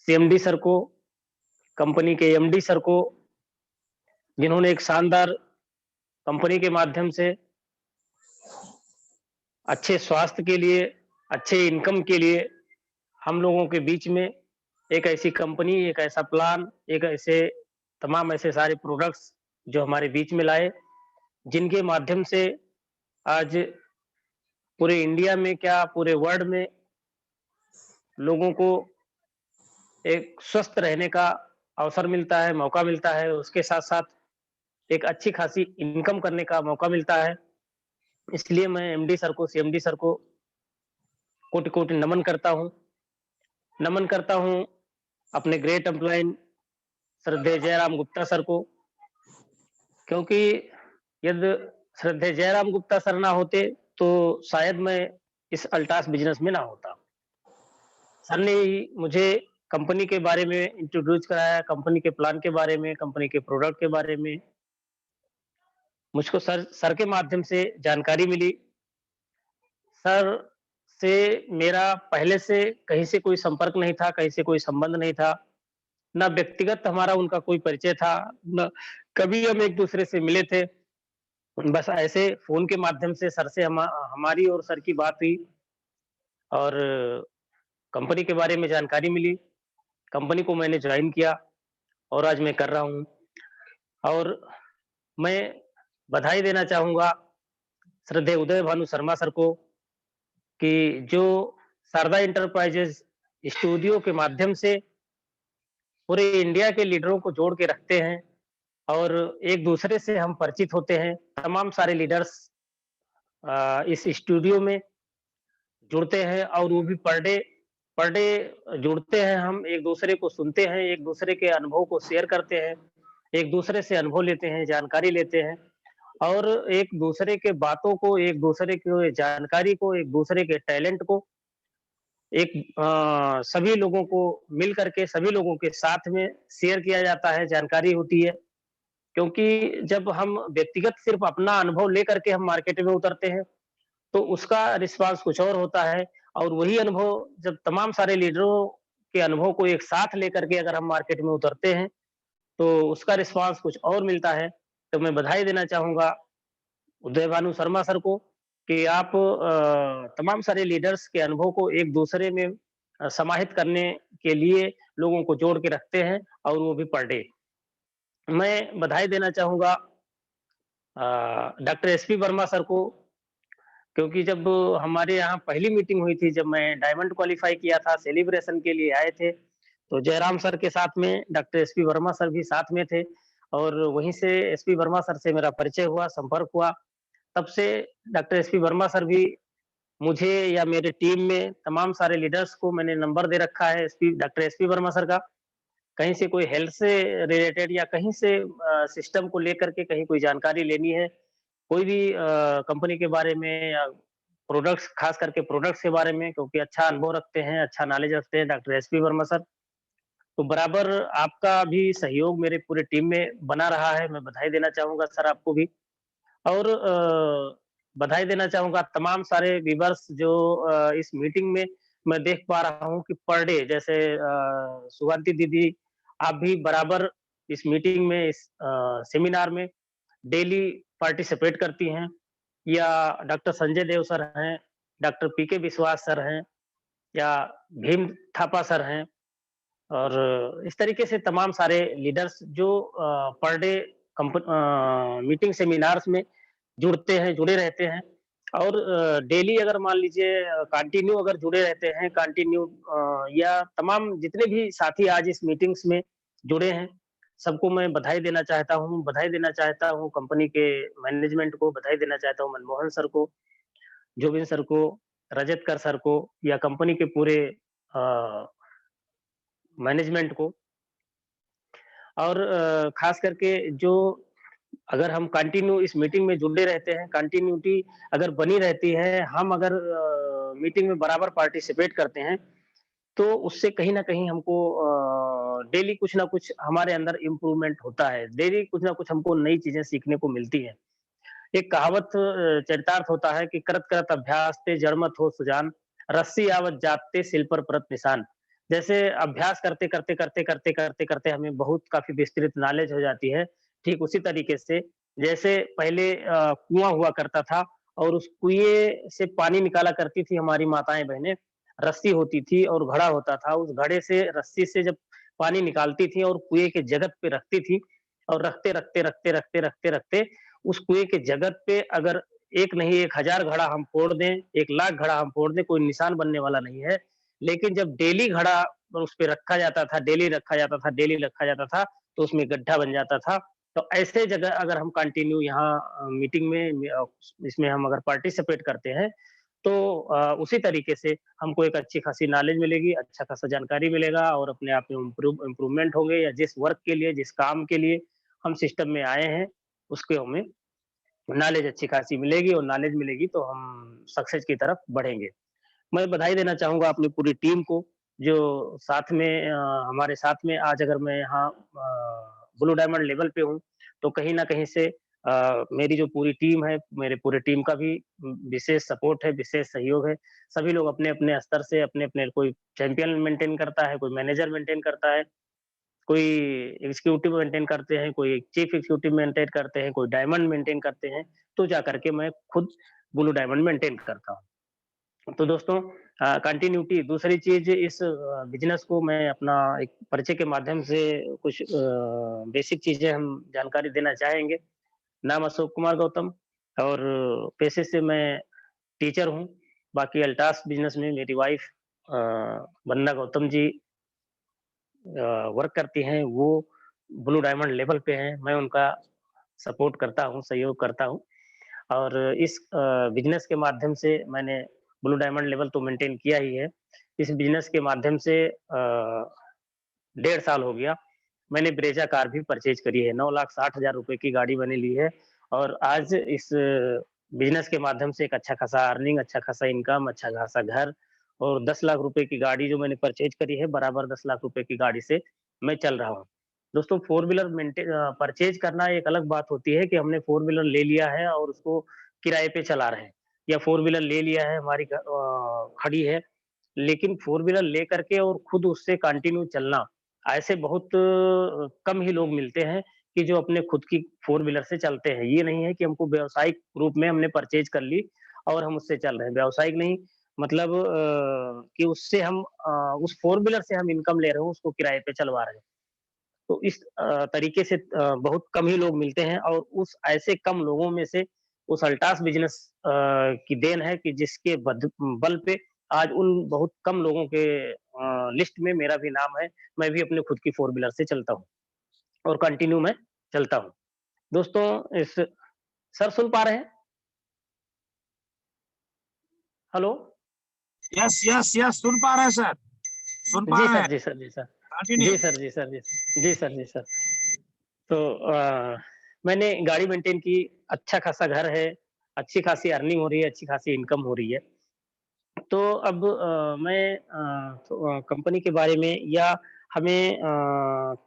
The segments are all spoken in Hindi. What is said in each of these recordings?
सीएमडी सर को, कंपनी के एमडी सर को, जिन्होंने एक शानदार कंपनी के माध्यम से अच्छे स्वास्थ्य के लिए, अच्छे इनकम के लिए हम लोगों के बीच में एक ऐसी कंपनी, एक ऐसा प्लान, एक ऐसे तमाम ऐसे सारे प्रोडक्ट्स जो हमारे बीच में लाए, जिनके माध्यम से आज पूरे इंडिया में क्या पूरे वर्ल्ड में लोगों को एक स्वस्थ रहने का अवसर मिलता है, मौका मिलता है। उसके साथ-साथ एक अच्छी खासी इनकम करने का मौका मिलता है। इसलिए मैं एमडी सर को, सीएमडी सर को कोटि-कोटि नमन करता हूँ। नमन करता हूँ अपने ग्रेट एम्प्लॉयन श्रद्धेय जयराम गुप्ता सर को, क्योंकि यदि श्रद्धेय जयराम गुप्ता सर ना होते, तो शायद मैं इस अल्टास बिज़नेस में ना होता। सर ने ही मुझे कंपनी के बारे में इंट्रोड्यूस कराया, कंपनी के प्लान के बारे में, कंपनी के प्रोडक्ट के बारे में। मुझको सर सर के माध्यम से जानकारी मिली। सर से मेरा पहले से कहीं से कोई संपर्क नहीं था, कहीं से कोई संबंध नहीं था। ना व्यक्तिगत हमारा उनका कोई परिचय था, ना कभी हम एक-दूसरे से मिले थे। बस ऐसे फ़ोन के माध्यम से सर से हमारी और सर की बात हुई और कंपनी के बारे में जानकारी मिली। कंपनी को मैंने जॉइन किया और आज मैं कर रहा हूँ। और मैं बधाई देना चाहूँगा श्रद्धेय उदय भानु शर्मा सर को कि जो शारदा एंटरप्राइजेज़ स्टूडियो के माध्यम से पूरे इंडिया के लीडरों को जोड़ के रखते हैं और एक-दूसरे से हम परिचित होते हैं। तमाम सारे लीडर्स इस स्टूडियो में जुड़ते हैं और वो भी पर डे जुड़ते हैं हम, एक-दूसरे को सुनते हैं, एक-दूसरे के अनुभव को शेयर करते हैं, एक-दूसरे से अनुभव लेते हैं, जानकारी लेते हैं और एक-दूसरे के बातों को, एक-दूसरे की जानकारी को, एक-दूसरे के टैलेंट को एक सभी लोगों को मिल करके सभी लोगों के साथ में शेयर किया जाता है, जानकारी होती है। क्योंकि जब हम व्यक्तिगत सिर्फ़ अपना अनुभव लेकर के हम मार्केट में उतरते हैं, तो उसका रिस्पॉन्स कुछ और होता है और वही अनुभव जब तमाम सारे लीडरों के अनुभव को एक साथ लेकर के अगर हम मार्केट में उतरते हैं, तो उसका रिस्पॉन्स कुछ और मिलता है। तो मैं बधाई देना चाहूँगा उदय भानु शर्मा सर को कि आप तमाम सारे लीडर्स के अनुभव को एक-दूसरे में समाहित करने के लिए लोगों को जोड़ के रखते हैं और वो भी पर डे। मैं बधाई देना चाहूँगा डॉक्टर एसपी वर्मा सर को क्योंकि जब हमारे यहाँ पहली मीटिंग हुई थी, जब मैं डायमंड क्वालीफाई किया था, सेलिब्रेशन के लिए आए थे, तो जयराम सर के साथ में डॉक्टर एसपी वर्मा सर भी साथ में थे और वहीं से एसपी वर्मा सर से मेरा परिचय हुआ, संपर्क हुआ। तब से डॉक्टर एसपी वर्मा सर भी मुझे या मेरे टीम में तमाम सारे लीडर्स को मैंने नंबर दे रखा है डॉक्टर एसपी वर्मा सर का। कहीं से कोई हेल्थ से रिलेटेड या कहीं से सिस्टम को लेकर के कहीं कोई जानकारी लेनी है, कोई भी कंपनी के बारे में या प्रोडक्ट्स खास करके प्रोडक्ट्स के बारे में क्योंकि अच्छा अनुभव रखते हैं, अच्छा नॉलेज रखते हैं डॉक्टर एसपी वर्मा सर। तो बराबर आपका भी सहयोग मेरे पूरे टीम में बना रहा है, मैं बधाई देना चाहूँगा सर आपको भी। और बधाई देना चाहूँगा तमाम सारे व्यूअर्स जो इस मीटिंग में मैं देख पा रहा हूँ कि पर डे जैसे सुगंधि दीदी, आप भी बराबर इस मीटिंग में इस सेमिनार में डेली पार्टिसिपेट करती हैं या डॉक्टर संजय देव सर हैं, डॉक्टर पीके विश्वास सर हैं या भीम थापा सर हैं और इस तरीके से तमाम सारे लीडर्स जो पर डे मीटिंग सेमिनार्स में जुड़ते हैं, जुड़े रहते हैं और डेली अगर मान लीजिए कंटिन्यू अगर जुड़े रहते हैं, कंटिन्यू या तमाम जितने भी साथी आज इस मीटिंग्स में जुड़े हैं, सबको मैं बधाई देना चाहता हूँ। बधाई देना चाहता हूँ कंपनी के मैनेजमेंट को, बधाई देना चाहता हूँ मनमोहन सर को, जोबिन सर को, रजत कर सर को या कंपनी के पूरे अ, मैनेजमेंट को और खास करके जो अगर हम कंटिन्यू इस मीटिंग में जुड़े रहते हैं, कंटिन्यूटी अगर बनी रहती है, हम अगर मीटिंग में बराबर पार्टिसिपेट करते हैं, तो उससे कहीं न कहीं हमको डेली कुछ न कुछ हमारे अंदर इम्प्रूवमेंट होता है। डेली कुछ न कुछ हमको नई चीज़ें सीखने को मिलती हैं। एक कहावत चरितार्थ होता है कि करत करत अभ्यास ते जड़मत हो सुजान, रस्सी आवत जात ते सिल पर परत निशान। जैसे अभ्यास करते हमें बहुत काफ़ी विस्तृत नॉलेज हो जाती है, ठीक उसी तरीके से जैसे पहले कुआँ हुआ करता था और उस कुएँ से पानी निकाला करती थी हमारी माताएँ-बहनें, रस्सी होती थी और घड़ा होता था, उस घड़े से रस्सी से जब पानी निकालती थी और कुएँ के जगत पे रखती थी और रखते उस कुएँ के जगत पे अगर 1 नहीं 1000 घड़ा हम फोड़ दें, 1 लाख घड़ा हम फोड़ दें, कोई निशान बनने वाला नहीं है। लेकिन जब डेली घड़ा उस पे रखा जाता था, डेली रखा जाता था, तो उसमें गड्ढा बन जाता था। तो ऐसे जगह अगर हम कंटिन्यू यहाँ मीटिंग में इसमें हम अगर पार्टिसिपेट करते हैं, तो उसी तरीके से हमको एक अच्छी खासी नॉलेज मिलेगी, अच्छा खासा जानकारी मिलेगा और अपने आप में इम्प्रूवमेंट होंगे या जिस वर्क के लिए, जिस काम के लिए हम सिस्टम में आए हैं, उसके हमें नॉलेज अच्छी खासी मिलेगी और नॉलेज मिलेगी तो हम सक्सेस की तरफ बढ़ेंगे। मैं बधाई देना चाहूँगा अपनी पूरी टीम को, जो साथ में हमारे साथ में आज अगर मैं यहाँ ब्लू डायमंड लेवल पे हूँ, तो कहीं न कहीं से मेरी जो पूरी टीम है, मेरे पूरे टीम का भी विशेष सपोर्ट है, विशेष सहयोग है। सभी लोग अपने-अपने स्तर से अपने-अपने कोई चैंपियन मेंटेन करता है, कोई मैनेजर मेंटेन करता है, कोई एग्ज़ीक्यूटिव मेंटेन करते हैं, कोई चीफ एग्ज़ीक्यूटिव मेंटेन करते हैं, कोई डायमंड मेंटेन करते हैं, तो जा करके मैं खुद ब्लू डायमंड मेंटेन करता हूँ। तो दोस्तों कंटिन्यूटी दूसरी चीज़ इस बिज़नेस को मैं अपना एक परिचय के माध्यम से कुछ बेसिक चीज़ें हम जानकारी देना चाहेंगे। नाम अशोक कुमार गौतम और पेशे से मैं टीचर हूँ। बाकी अल्टास बिज़नेस में मेरी वाइफ़ अ, वंदना गौतम जी वर्क करती हैं, वो ब्लू डायमंड लेवल पे हैं, मैं उनका सपोर्ट करता हूँ, सहयोग करता हूँ और इस बिज़नेस के माध्यम से मैंने ब्लू डायमंड लेवल तो मेंटेन किया ही है। इस बिज़नेस के माध्यम से 1.5 साल हो गया, मैंने ब्रेज़ा कार भी परचेज़ करी है, 9,60,000 रुपए की गाड़ी मैंने ली है और आज इस बिज़नेस के माध्यम से एक अच्छा खासा अर्निंग, अच्छा खासा इनकम, अच्छा खासा घर और 10 लाख रुपए की गाड़ी जो मैंने परचेज़ करी है, बराबर 10 लाख रुपए की गाड़ी से मैं चल रहा हूँ। दोस्तों फ़ोर व्हीलर परचेज़ करना एक अलग बात होती है कि हमने फ़ोर व्हीलर ले लिया है और उसको किराए पे चला रहे हैं या फ़ोर व्हीलर ले लिया है हमारी खड़ी है, लेकिन फ़ोर व्हीलर लेकर के और खुद उससे कंटिन्यू चलना, ऐसे बहुत कम ही लोग मिलते हैं कि जो अपने खुद की फ़ोर व्हीलर से चलते हैं। ये नहीं है कि हमको व्यावसायिक रूप में हमने परचेज़ कर ली और हम उससे चल रहे हैं। व्यावसायिक नहीं मतलब कि उससे हम उस फ़ोर व्हीलर से हम इनकम ले रहे हो, उसको किराए पे चलवा रहे हैं। तो इस तरीके से बहुत कम ही लोग मिलते हैं और उस ऐसे कम लोगों में से उस अल्टास बिज़नेस की देन है कि जिसके बल पे आज उन बहुत कम लोगों के लिस्ट में मेरा भी नाम है। मैं भी अपने खुद की फ़ोर व्हीलर से चलता हूँ और कंटिन्यू मैं चलता हूँ। दोस्तों इस सर सुन पा रहे हैं? हेलो? यस यस यस सुन पा रहे हैं सर, सुन पा जी रहे सर, हैं। जी सर, जी सर। कंटिन्यू। जी सर, जी सर, जी सर। जी सर, जी सर। तो मैंने गाड़ी मेंटेन की, अच्छा खासा घर है, अच्छी खासी अर्निंग हो रही है, अच्छी खासी इनकम हो रही है। तो अब मैं कंपनी के बारे में या हमें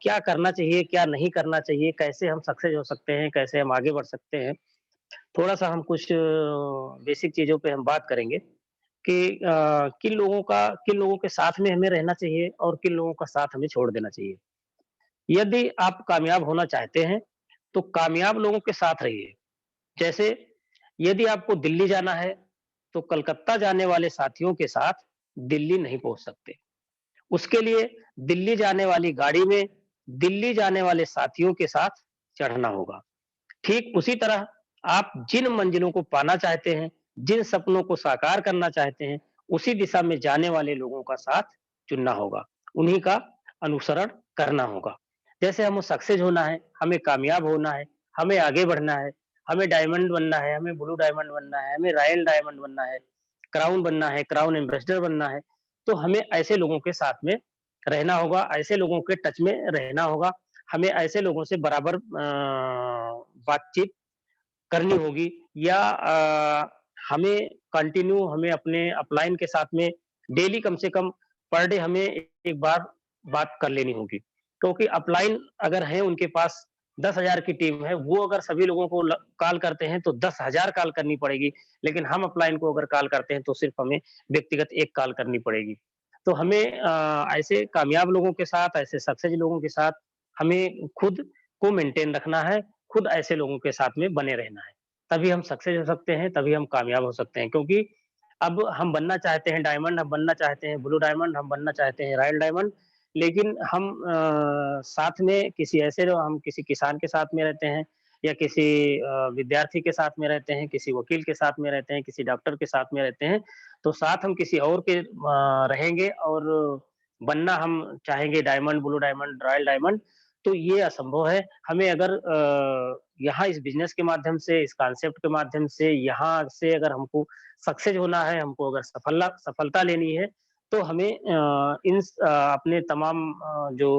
क्या करना चाहिए, क्या नहीं करना चाहिए, कैसे हम सक्सेस हो सकते हैं, कैसे हम आगे बढ़ सकते हैं, थोड़ा-सा हम कुछ बेसिक चीज़ों पे हम बात करेंगे कि किन लोगों के साथ में हमें रहना चाहिए और किन लोगों का साथ हमें छोड़ देना चाहिए। यदि आप कामयाब होना चाहते हैं, तो कामयाब लोगों के साथ रहिए। जैसे यदि आपको दिल्ली जाना है, तो कलकत्ता जाने वाले साथियों के साथ दिल्ली नहीं पहुँच सकते। उसके लिए दिल्ली जाने वाली गाड़ी में दिल्ली जाने वाले साथियों के साथ चढ़ना होगा। ठीक उसी तरह आप जिन मंजिलों को पाना चाहते हैं, जिन सपनों को साकार करना चाहते हैं, उसी दिशा में जाने वाले लोगों का साथ चुनना होगा। उन्हीं का अनुसरण करना होगा। जैसे हमें सक्सेस होना है, हमें कामयाब होना है, हमें आगे बढ़ना है, हमें डायमंड बनना है, हमें ब्लू डायमंड बनना है, हमें रॉयल डायमंड बनना है, क्राउन बनना है, क्राउन एम्बेसडर बनना है, तो हमें ऐसे लोगों के साथ में रहना होगा, ऐसे लोगों के टच में रहना होगा। हमें ऐसे लोगों से बराबर बातचीत करनी होगी या हमें कंटिन्यू हमें अपने अपलाइन के साथ में डेली कम से कम पर डे हमें एक बार बात कर लेनी होगी। क्योंकि अपलाइन अगर है उनके पास 10,000 की टीम है, वो अगर सभी लोगों को कॉल करते हैं तो 10,000 कॉल करनी पड़ेगी, लेकिन हम अपलाइन को अगर कॉल करते हैं तो सिर्फ हमें व्यक्तिगत 1 कॉल करनी पड़ेगी। तो हमें ऐसे कामयाब लोगों के साथ, ऐसे सक्सेस लोगों के साथ हमें खुद को मेंटेन रखना है, खुद ऐसे लोगों के साथ में बने रहना है। तभी हम सक्सेस हो सकते हैं, तभी हम कामयाब हो सकते हैं क्योंकि अब हम बनना चाहते हैं डायमंड, हम बनना चाहते हैं ब्लू डायमंड, हम बनना चाहते हैं रॉयल डायमंड, लेकिन हम साथ में किसी ऐसे हम किसी किसान के साथ में रहते हैं या किसी विद्यार्थी के साथ में रहते हैं, किसी वकील के साथ में रहते हैं, किसी डॉक्टर के साथ में रहते हैं, तो साथ हम किसी और के रहेंगे और बनना हम चाहेंगे diamond, blue diamond, royal diamond, तो ये असंभव है। हमें अगर यहाँ इस बिज़नेस के माध्यम से, इस कॉन्सेप्ट के माध्यम से, यहाँ से अगर हमको सक्सेस होना है, हमको अगर सफलता लेनी है, तो हमें अपने तमाम जो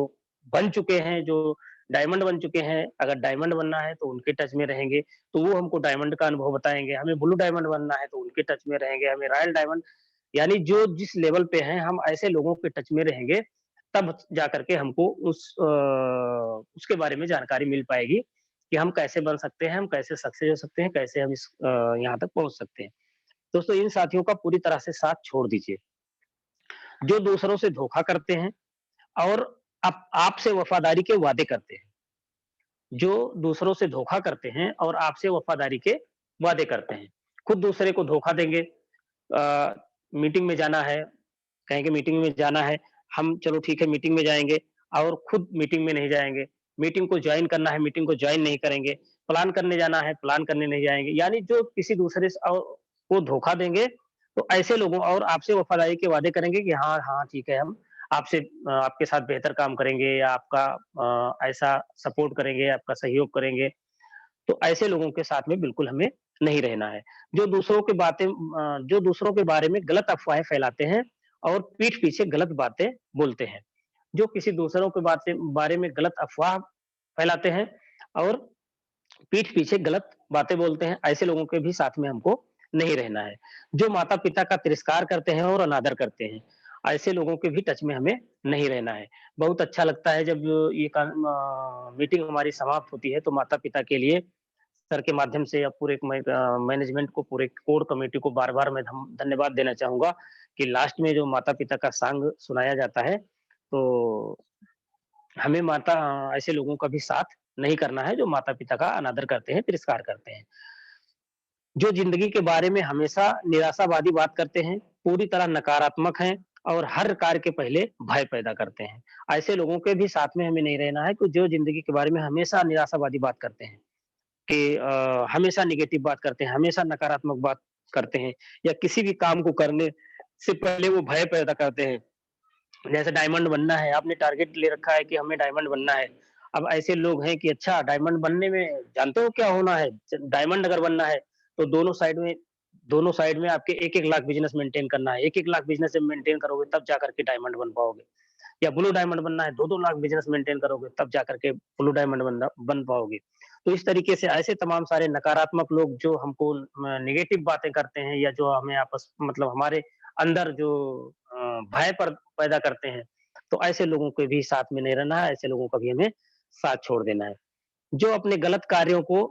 बन चुके हैं, जो डायमंड बन चुके हैं, अगर डायमंड बनना है तो उनके टच में रहेंगे, तो वो हमको डायमंड का अनुभव बताएँगे, हमें ब्लू डायमंड बनना है तो उनके टच में रहेंगे, हमें रॉयल डायमंड यानी जो जिस लेवल पे हैं, हम ऐसे लोगों के टच में रहेंगे, तब जाकर के हमको उसके बारे में जानकारी मिल पाएगी कि हम कैसे बन सकते हैं, हम कैसे सक्सेस हो सकते हैं, कैसे हम यहाँ तक पहुँच सकते हैं। दोस्तों इन साथियों का पूरी तरह से साथ छोड़ दीजिए, जो दूसरों से धोखा करते हैं और आपसे वफ़ादारी के वादे करते हैं। जो दूसरों से धोखा करते हैं और आपसे वफ़ादारी के वादे करते हैं। खुद दूसरे को धोखा देंगे मीटिंग में जाना है, कहेंगे मीटिंग में जाना है, हम चलो ठीक है मीटिंग में जाएँगे और खुद मीटिंग में नहीं जाएँगे। मीटिंग को जॉइन करना है, मीटिंग को जॉइन नहीं करेंगे। प्लान करने जाना है, प्लान करने नहीं जाएँगे। यानी जो किसी दूसरे से को धोखा देंगे, तो ऐसे लोगों और आपसे वफ़ादारी के वादे करेंगे कि हाँ, हाँ, ठीक है हम आपसे आपके साथ बेहतर काम करेंगे या आपका ऐसा सपोर्ट करेंगे, आपका सहयोग करेंगे। तो ऐसे लोगों के साथ में बिल्कुल हमें नहीं रहना है। जो दूसरों के बारे में गलत अफ़वाहें फैलाते हैं और पीठ पीछे गलत बातें बोलते हैं। जो किसी दूसरों के बारे में गलत अफ़वाह फैलाते हैं और पीठ पीछे गलत बातें बोलते हैं, ऐसे लोगों के भी साथ में हमको नहीं रहना है। जो माता-पिता का तिरस्कार करते हैं और अनादर करते हैं, ऐसे लोगों के भी टच में हमें नहीं रहना है। बहुत अच्छा लगता है जब मीटिंग हमारी समाप्त होती है तो माता-पिता के लिए सर के माध्यम से या पूरे मैनेजमेंट को, पूरे कोर कमेटी को बार-बार मैं धन्यवाद देना चाहूँगा कि लास्ट में जो माता-पिता का सॉन्ग सुनाया जाता है, तो हमें ऐसे लोगों का भी साथ नहीं करना है, जो माता-पिता का अनादर करते हैं, तिरस्कार करते हैं। जो ज़िंदगी के बारे में हमेशा निराशावादी बात करते हैं, पूरी तरह नकारात्मक हैं और हर कार्य के पहले भय पैदा करते हैं। ऐसे लोगों के भी साथ में हमें नहीं रहना है कि जो ज़िंदगी के बारे में हमेशा निराशावादी बात करते हैं। कि हमेशा नेगेटिव बात करते हैं, हमेशा नकारात्मक बात करते हैं या किसी भी काम को करने से पहले वो भय पैदा करते हैं। जैसे डायमंड बनना है, आपने टारगेट ले रखा है कि हमें डायमंड बनना है। अब ऐसे लोग हैं कि अच्छा डायमंड बनने में जानते हो क्या होना है? डायमंड अगर बनना है, तो दोनों साइड में आपके 1-1 लाख बिज़नेस मेंटेन करना है। 1-1 लाख बिज़नेस जब मेंटेन करोगे तब जाकर के डायमंड बन पाओगे। या ब्लू डायमंड बनना है, 2-2 लाख बिज़नेस मेंटेन करोगे तब जाकर के ब्लू डायमंड बन पाओगे। तो इस तरीके से ऐसे तमाम सारे नकारात्मक लोग जो हमको नेगेटिव बातें करते हैं या जो हमें मतलब हमारे अंदर जो भय पैदा करते हैं, तो ऐसे लोगों के भी साथ में नहीं रहना है, ऐसे लोगों का भी हमें साथ छोड़ देना है। जो अपने गलत कार्यों को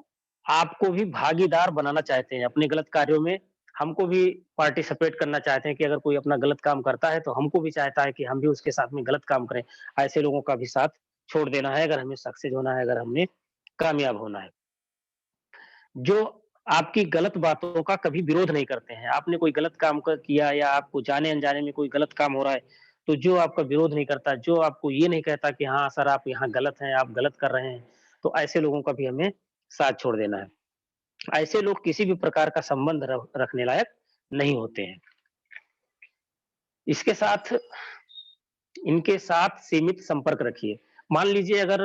आपको भी भागीदार बनाना चाहते हैं, अपने गलत कार्यों में हमको भी पार्टिसिपेट करना चाहते हैं कि अगर कोई अपना गलत काम करता है, तो हमको भी चाहता है कि हम भी उसके साथ में गलत काम करें। ऐसे लोगों का भी साथ छोड़ देना है, अगर हमें सक्सेस होना है, अगर हमने कामयाब होना है। जो आपकी गलत बातों का कभी विरोध नहीं करते हैं। आपने कोई गलत काम किया या आपको जाने-अनजाने में कोई गलत काम हो रहा है, तो जो आपका विरोध नहीं करता, जो आपको ये नहीं कहता कि हाँ, सर आप यहाँ गलत हैं, आप गलत कर रहे हैं, तो ऐसे लोगों का भी हमें साथ छोड़ देना है। ऐसे लोग किसी भी प्रकार का संबंध रखने लायक नहीं होते हैं। इसके साथ इनके साथ सीमित संपर्क रखिए। मान लीजिए अगर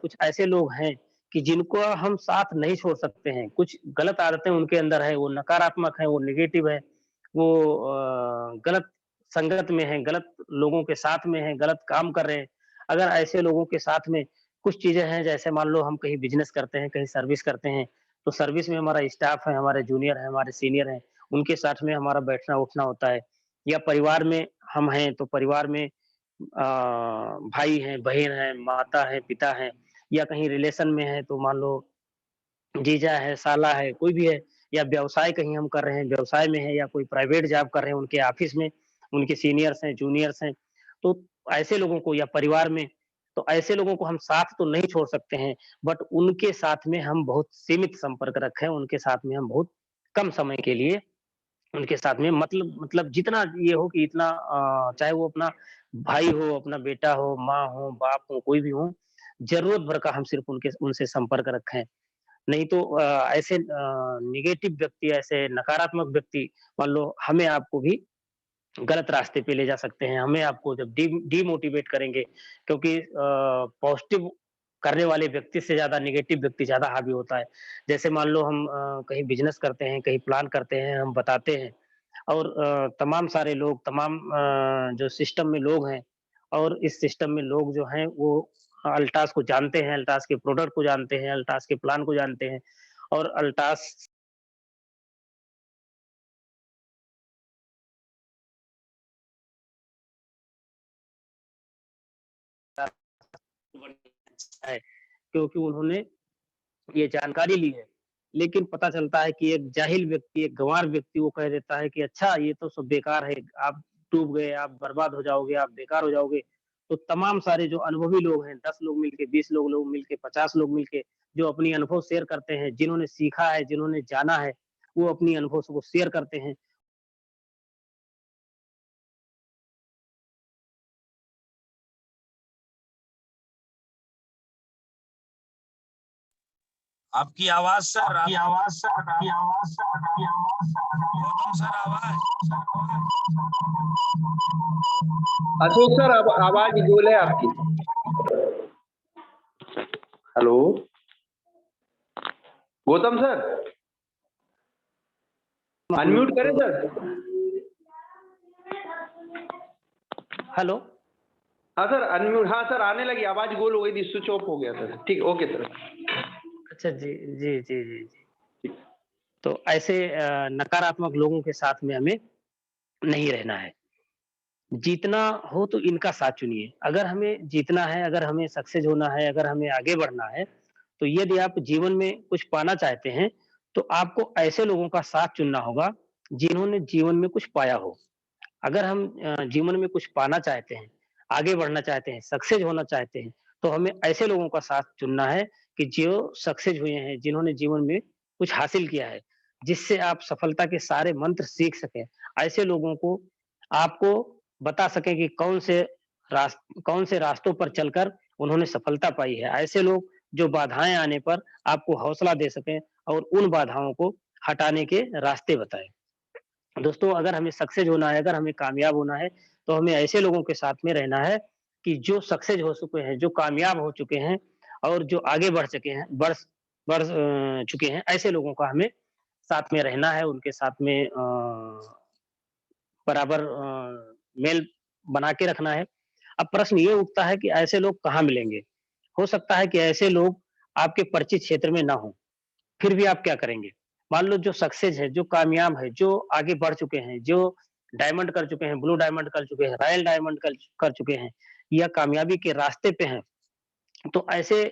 कुछ ऐसे लोग हैं कि जिनको हम साथ नहीं छोड़ सकते हैं, कुछ गलत आदतें उनके अंदर है, वो नकारात्मक है, वो नेगेटिव है, वो गलत संगत में है, गलत लोगों के साथ में है, गलत काम कर रहे हैं। अगर ऐसे लोगों के साथ में कुछ चीज़ें हैं, जैसे मान लो हम कहीं बिज़नेस करते हैं, कहीं सर्विस करते हैं, तो सर्विस में हमारा स्टाफ है, हमारे जूनियर हैं, हमारे सीनियर हैं, उनके साथ में हमारा बैठना-उठना होता है। या परिवार में हम हैं, तो परिवार में भाई हैं, बहन हैं, माता है, पिता हैं या कहीं रिलेशन में है तो मान लो जीजा है, साला है, कोई भी है या व्यवसाय कहीं हम कर रहे हैं, व्यवसाय में है या कोई प्राइवेट जॉब कर रहे हैं उनके ऑफ़िस में। उनके सीनियर्स हैं, जूनियर्स हैं, तो ऐसे लोगों को या परिवार में, तो ऐसे लोगों को हम साथ तो नहीं छोड़ सकते हैं, बट उनके साथ में हम बहुत सीमित संपर्क रखें, उनके साथ में हम बहुत कम समय के लिए उनके साथ में मतलब जितना ये हो कि इतना चाहे वो अपना भाई हो, अपना बेटा हो, माँ हो, बाप हो, कोई भी हो, ज़रूरत भर का हम सिर्फ़ उनके उनसे संपर्क रखें। नहीं तो ऐसे नेगेटिव व्यक्ति, ऐसे नकारात्मक व्यक्ति मान लो हमें आपको भी गलत रास्ते पे ले जा सकते हैं। हमें आपको जब डीमोटिवेट करेंगे क्योंकि पॉज़िटिव करने वाले व्यक्ति से ज़्यादा नेगेटिव व्यक्ति ज़्यादा हावी होता है। जैसे मान लो हम कहीं बिज़नेस करते हैं, कहीं प्लान करते हैं, हम बताते हैं और तमाम सारे लोग, तमाम जो सिस्टम में लोग हैं और इस सिस्टम में लोग जो हैं वो अल्टास को जानते हैं, अल्टास के प्रोडक्ट को जानते हैं, अल्टास के प्लान को जानते हैं और अल्टास है क्योंकि उन्होंने ये जानकारी ली है। लेकिन पता चलता है कि एक जाहिल व्यक्ति, एक गँवार व्यक्ति वो कह देता है कि अच्छा ये तो सब बेकार है, आप डूब गए, आप बर्बाद हो जाओगे, आप बेकार हो जाओगे। तो तमाम सारे जो अनुभवी लोग हैं, 10 लोग मिलके, 20 लोग मिलके, 50 लोग मिलके, जो अपनी अनुभव शेयर करते हैं, जिन्होंने सीखा है, जिन्होंने जाना है, वो अपनी अनुभव को शेयर करते हैं। आपकी आवाज सर, आपकी आवाज सर, आपकी आवाज सर, आपकी आवाज सर, गौतम सर आवाज। अशोक सर, अब आवाज गोल है आपकी। हेलो गौतम सर, अनम्यूट करें सर। हेलो। हाँ सर, अनम्यूट। हाँ सर, आने लगी आवाज, गोल हो गई थी, स्विच ऑफ हो गया सर। ठीक, ओके सर। अच्छा जी, जी, जी, जी, जी। तो ऐसे नकारात्मक लोगों के साथ में हमें नहीं रहना है। जीतना हो तो इनका साथ चुनिए। अगर हमें जीतना है, अगर हमें सक्सेस होना है, अगर हमें आगे बढ़ना है, तो यदि आप जीवन में कुछ पाना चाहते हैं, तो आपको ऐसे लोगों का साथ चुनना होगा, जिन्होंने जीवन में कुछ पाया हो। अगर हम जीवन में कुछ पाना चाहते हैं, आगे बढ़ना चाहते हैं, सक्सेस होना चाहते हैं, तो हमें ऐसे लोगों का साथ चुनना है कि जो सक्सेस हुए हैं, जिन्होंने जीवन में कुछ हासिल किया है, जिससे आप सफलता के सारे मंत्र सीख सकें। ऐसे लोगों को आपको बता सकें कि कौन से रास्तों पर चलकर उन्होंने सफलता पाई है। ऐसे लोग जो बाधाएँ आने पर आपको हौसला दे सकें और उन बाधाओं को हटाने के रास्ते बताएँ। दोस्तों अगर हमें सक्सेस होना है, अगर हमें कामयाब होना है, तो हमें ऐसे लोगों के साथ में रहना है कि जो सक्सेस हो चुके हैं, जो कामयाब हो चुके हैं और जो आगे बढ़ चुके हैं चुके हैं, ऐसे लोगों का हमें साथ में रहना है, उनके साथ में बराबर मेल बना के रखना है। अब प्रश्न ये उठता है कि ऐसे लोग कहाँ मिलेंगे? हो सकता है कि ऐसे लोग आपके परिचित क्षेत्र में ना हों, फिर भी आप क्या करेंगे? मान लो जो सक्सेस है, जो कामयाब है, जो आगे बढ़ चुके हैं, जो डायमंड कर चुके हैं, ब्लू डायमंड कर चुके हैं, रॉयल डायमंड कर चुके हैं या कामयाबी के रास्ते पे हैं, तो ऐसे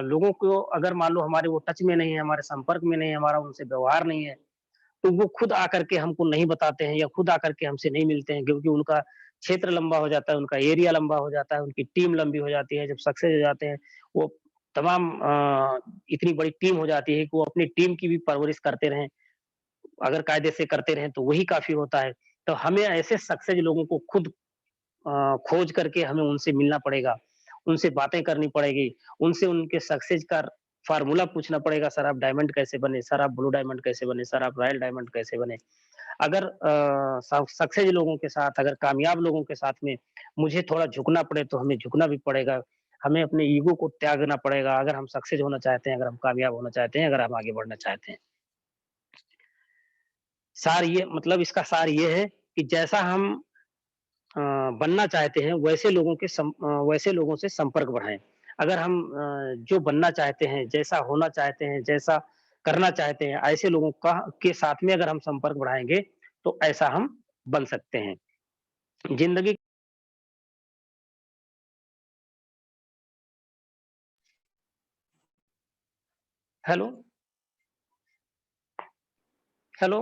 लोगों को अगर मान लो हमारे वो टच में नहीं है, हमारे संपर्क में नहीं है, हमारा उनसे व्यवहार नहीं है, तो वो खुद आकर के हमको नहीं बताते हैं या खुद आकर के हमसे नहीं मिलते हैं क्योंकि उनका क्षेत्र लंबा हो जाता है, उनका एरिया लंबा हो जाता है, उनकी टीम लंबी हो जाती है। जब सक्सेस हो जाते हैं, वो तमाम इतनी बड़ी टीम हो जाती है कि वो अपनी टीम की भी परवरिश करते रहें। अगर कायदे से करते रहें तो वही काफ़ी होता है। तो हमें ऐसे सक्सेस लोगों को खुद खोज करके हमें उनसे मिलना पड़ेगा, उनसे बातें करनी पड़ेगी, उनसे उनके सक्सेस का फ़ॉर्मूला पूछना पड़ेगा, सर आप डायमंड कैसे बने? सर आप ब्लू डायमंड कैसे बने? सर आप रॉयल डायमंड कैसे बने? अगर सक्सेस लोगों के साथ, अगर कामयाब लोगों के साथ में मुझे थोड़ा झुकना पड़े तो हमें झुकना भी पड़ेगा। हमें अपने ईगो को त्यागना पड़ेगा अगर हम सक्सेस होना चाहते हैं, अगर हम कामयाब होना चाहते हैं, अगर हम आगे बढ़ना चाहते हैं। सार ये मतलब इसका सार ये है कि जैसा हम अ, बनना चाहते हैं वैसे लोगों से संपर्क बढ़ाएँ। अगर हम जो बनना चाहते हैं, जैसा होना चाहते हैं, जैसा करना चाहते हैं, ऐसे लोगों का के साथ में अगर हम संपर्क बढ़ाएँगे, तो ऐसा हम बन सकते हैं। ज़िंदगी हेलो? हेलो?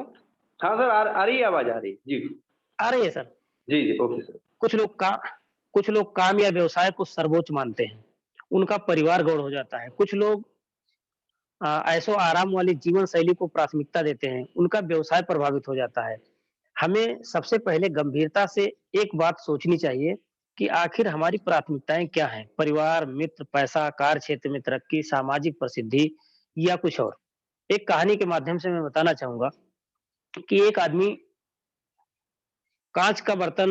हाँ सर, आ रही है आवाज, आ रही है जी। आ रही है सर? जी, जी, ओके सर। कुछ लोग का कुछ लोग काम या व्यवसाय को सर्वोच्च मानते हैं, उनका परिवार गौण हो जाता है। कुछ लोग ऐशो आराम वाली जीवन शैली को प्राथमिकता देते हैं, उनका व्यवसाय प्रभावित हो जाता है। हमें सबसे पहले गंभीरता से एक बात सोचनी चाहिए कि आखिर हमारी प्राथमिकताएँ क्या हैं? परिवार, मित्र, पैसा, कार्य क्षेत्र में तरक्की, सामाजिक प्रसिद्धि या कुछ और? एक कहानी के माध्यम से मैं बताना चाहूँगा कि एक आदमी काँच का बर्तन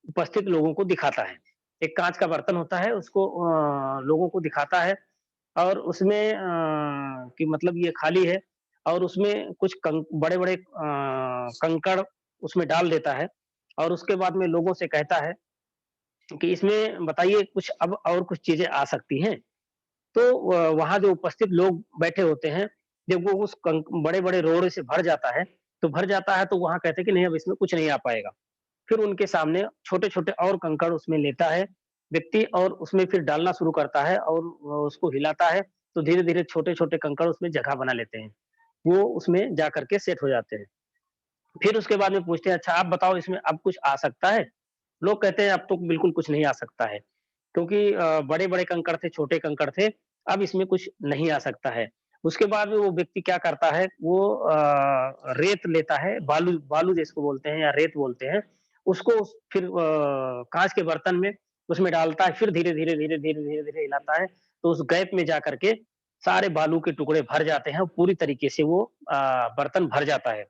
उपस्थित लोगों को दिखाता है। एक काँच का बर्तन होता है, उसको लोगों को दिखाता है और उसमें कि मतलब ये खाली है और उसमें कुछ बड़े-बड़े कंकड़ उसमें डाल देता है और उसके बाद में लोगों से कहता है कि इसमें बताइए कुछ अब और कुछ चीज़ें आ सकती हैं। तो वहाँ जो उपस्थित लोग बैठे होते हैं, जब वो उस बड़े-बड़े रोड़े से भर जाता है तो वहाँ कहते हैं कि नहीं अब इसमें कुछ नहीं आ पाएगा। फिर उनके सामने छोटे-छोटे और कंकड़ उसमें लेता है व्यक्ति और उसमें फिर डालना शुरू करता है और उसको हिलाता है, तो धीरे-धीरे छोटे-छोटे कंकड़ उसमें जगह बना लेते हैं। वो उसमें जा कर के सेट हो जाते हैं। फिर उसके बाद में पूछते हैं, "अच्छा आप बताओ इसमें अब कुछ आ सकता है?" लोग कहते हैं, "अब तो बिल्कुल कुछ नहीं आ सकता है।" क्योंकि बड़े-बड़े कंकड़ थे, छोटे कंकड़ थे, अब इसमें कुछ नहीं आ सकता है। उसके बाद में वो व्यक्ति क्या करता है, वो रेत लेता है, बालू बालू जिसको बोलते हैं या रेत बोलते हैं, उसको फिर काँच के बर्तन में उसमें डालता है, फिर धीरे-धीरे, धीरे-धीरे, धीरे-धीरे हिलाता है, तो उस गैप में जा कर के सारे बालू के टुकड़े भर जाते हैं, पूरी तरीके से वो बर्तन भर जाता है।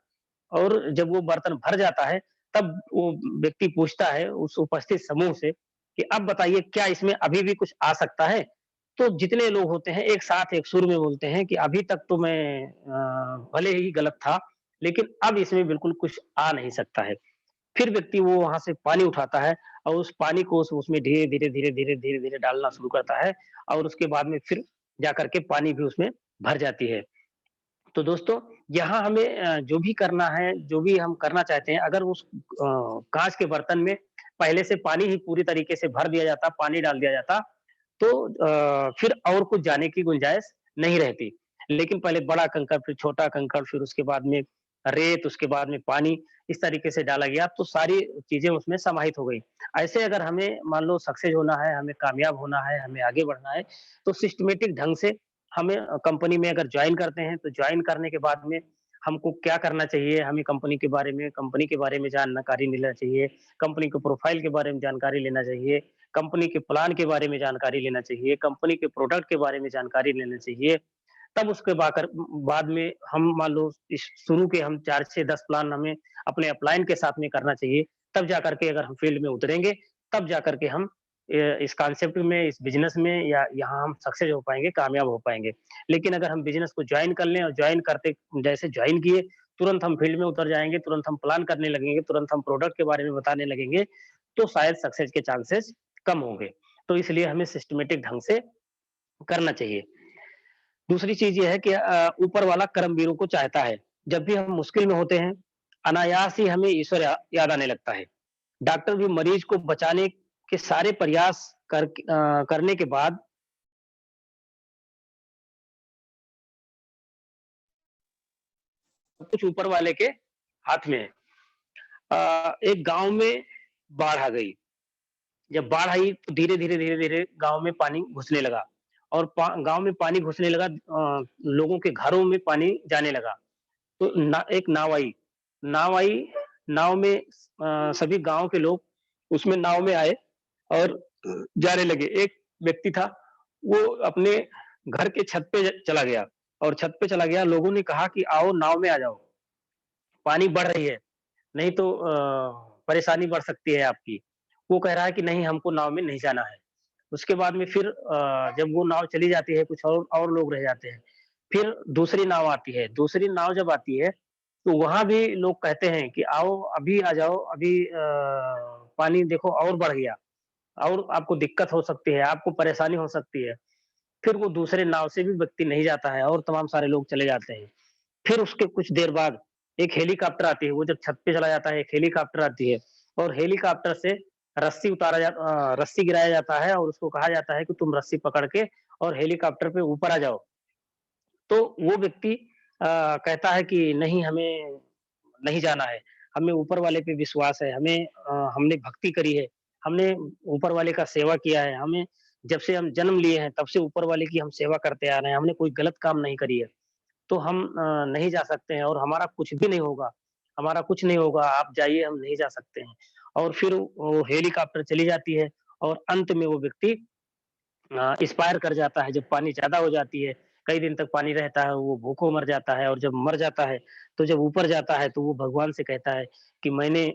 और जब वो बर्तन भर जाता है, तब वो व्यक्ति पूछता है उस उपस्थित समूह से कि अब बताइए क्या इसमें अभी भी कुछ आ सकता है? तो जितने लोग होते हैं एक साथ एक सुर में बोलते हैं कि अभी तक तो मैं भले ही गलत था, लेकिन अब इसमें बिल्कुल कुछ आ नहीं सकता है। फिर व्यक्ति वो वहाँ से पानी उठाता है और उस पानी को उसमें धीरे-धीरे, धीरे-धीरे, धीरे-धीरे डालना शुरू करता है और उसके बाद में फिर जाकर के पानी भी उसमें भर जाती है। तो दोस्तों, यहाँ हमें जो भी करना है, जो भी हम करना चाहते हैं, अगर उस काँच के बर्तन में पहले से पानी ही पूरी तरीके से भर दिया जाता, पानी डाल दिया जाता, तो फिर और कुछ जाने की गुंजाइश नहीं रहती। लेकिन पहले बड़ा कंकड़, फिर छोटा कंकड़, फिर उसके बाद में रेत, उसके बाद में पानी, इस तरीके से डाला गया, तो सारी चीज़ें उसमें समाहित हो गई। ऐसे अगर हमें मान लो सक्सेस होना है, हमें कामयाब होना है, हमें आगे बढ़ना है, तो सिस्टमैटिक ढंग से हमें कंपनी में अगर जॉइन करते हैं, तो जॉइन करने के बाद में हमको क्या करना चाहिए, हमें कंपनी के बारे में जानकारी लेना चाहिए, कंपनी के प्रोफाइल के बारे में जानकारी लेना चाहिए, कंपनी के प्लान के बारे में जानकारी लेना चाहिए, कंपनी के प्रोडक्ट के बारे में जानकारी लेना चाहिए। तब उसके बाद में हम मान लो इस शुरू के हम 4 से 10 प्लान हमें अपने अपलाइन के साथ में करना चाहिए। तब जाकर के अगर हम फील्ड में उतरेंगे, तब जाकर के हम इस कॉन्सेप्ट में, इस बिज़नेस में या यहाँ हम सक्सेस हो पाएँगे, कामयाब हो पाएँगे। लेकिन अगर हम बिज़नेस को जॉइन कर लें और जॉइन करते जैसे जॉइन किए, तुरंत हम फील्ड में उतर जाएँगे, तुरंत हम प्लान करने लगेंगे, तुरंत हम प्रोडक्ट के बारे में बताने लगेंगे, तो शायद सक्सेस के चांसेस कम होंगे। तो इसलिए हमें सिस्टमैटिक ढंग से करना चाहिए। दूसरी चीज़ ये है कि ऊपर वाला कर्मवीरों को चाहता है। जब भी हम मुश्किल में होते हैं, अनायास ही हमें ईश्वर याद आने लगता है। डॉक्टर भी मरीज को बचाने के सारे प्रयास करने के बाद कुछ ऊपर वाले के हाथ में है। एक गाँव में बाढ़ आ गई। जब बाढ़ आई तो धीरे-धीरे, धीरे-धीरे गाँव में पानी घुसने लगा और गाँव में पानी घुसने लगा, लोगों के घरों में पानी जाने लगा। तो एक नाव आई, नाव में सभी गाँव के लोग उसमें नाव में आए और जाने लगे। एक व्यक्ति था, वो अपने घर के छत पे चला गया और छत पे चला गया, लोगों ने कहा कि आओ नाव में आ जाओ, पानी बढ़ रही है, नहीं तो परेशानी बढ़ सकती है आपकी। वो कह रहा है कि नहीं हमको नाव में नहीं जाना है। उसके बाद में फिर जब वो नाव चली जाती है, कुछ और लोग रह जाते हैं। फिर दूसरी नाव आती है, दूसरी नाव जब आती है, तो वहाँ भी लोग कहते हैं कि आओ अभी आ जाओ, अभी पानी देखो और बढ़ गया और आपको दिक्कत हो सकती है, आपको परेशानी हो सकती है। फिर वो दूसरे नाव से भी व्यक्ति नहीं जाता है और तमाम सारे लोग चले जाते हैं। फिर उसके कुछ देर बाद एक हेलीकॉप्टर आती है, वो जब छत पे चला जाता है, एक हेलीकॉप्टर आती है और हेलीकॉप्टर से रस्सी गिराया जाता है और उसको कहा जाता है कि तुम रस्सी पकड़ के और हेलीकॉप्टर पे ऊपर आ जाओ। तो वो व्यक्ति कहता है कि नहीं हमें नहीं जाना है। हमें ऊपर वाले पे विश्वास है, हमने भक्ति करी है, हमने ऊपर वाले का सेवा किया है, हमें जब से हम जन्म लिए हैं तब से ऊपर वाले की हम सेवा करते आ रहे हैं, हमने कोई गलत काम नहीं करी है। तो हम नहीं जा सकते हैं और हमारा कुछ भी नहीं होगा, हमारा कुछ नहीं होगा, आप जाइए हम नहीं जा सकते हैं। और फिर वो हेलीकॉप्टर चली जाती है और अंत में वो व्यक्ति एक्सपायर कर जाता है, जब पानी ज़्यादा हो जाती है, कई दिन तक पानी रहता है, वो भूखों मर जाता है और जब मर जाता है, तो जब ऊपर जाता है, तो वो भगवान से कहता है कि मैंने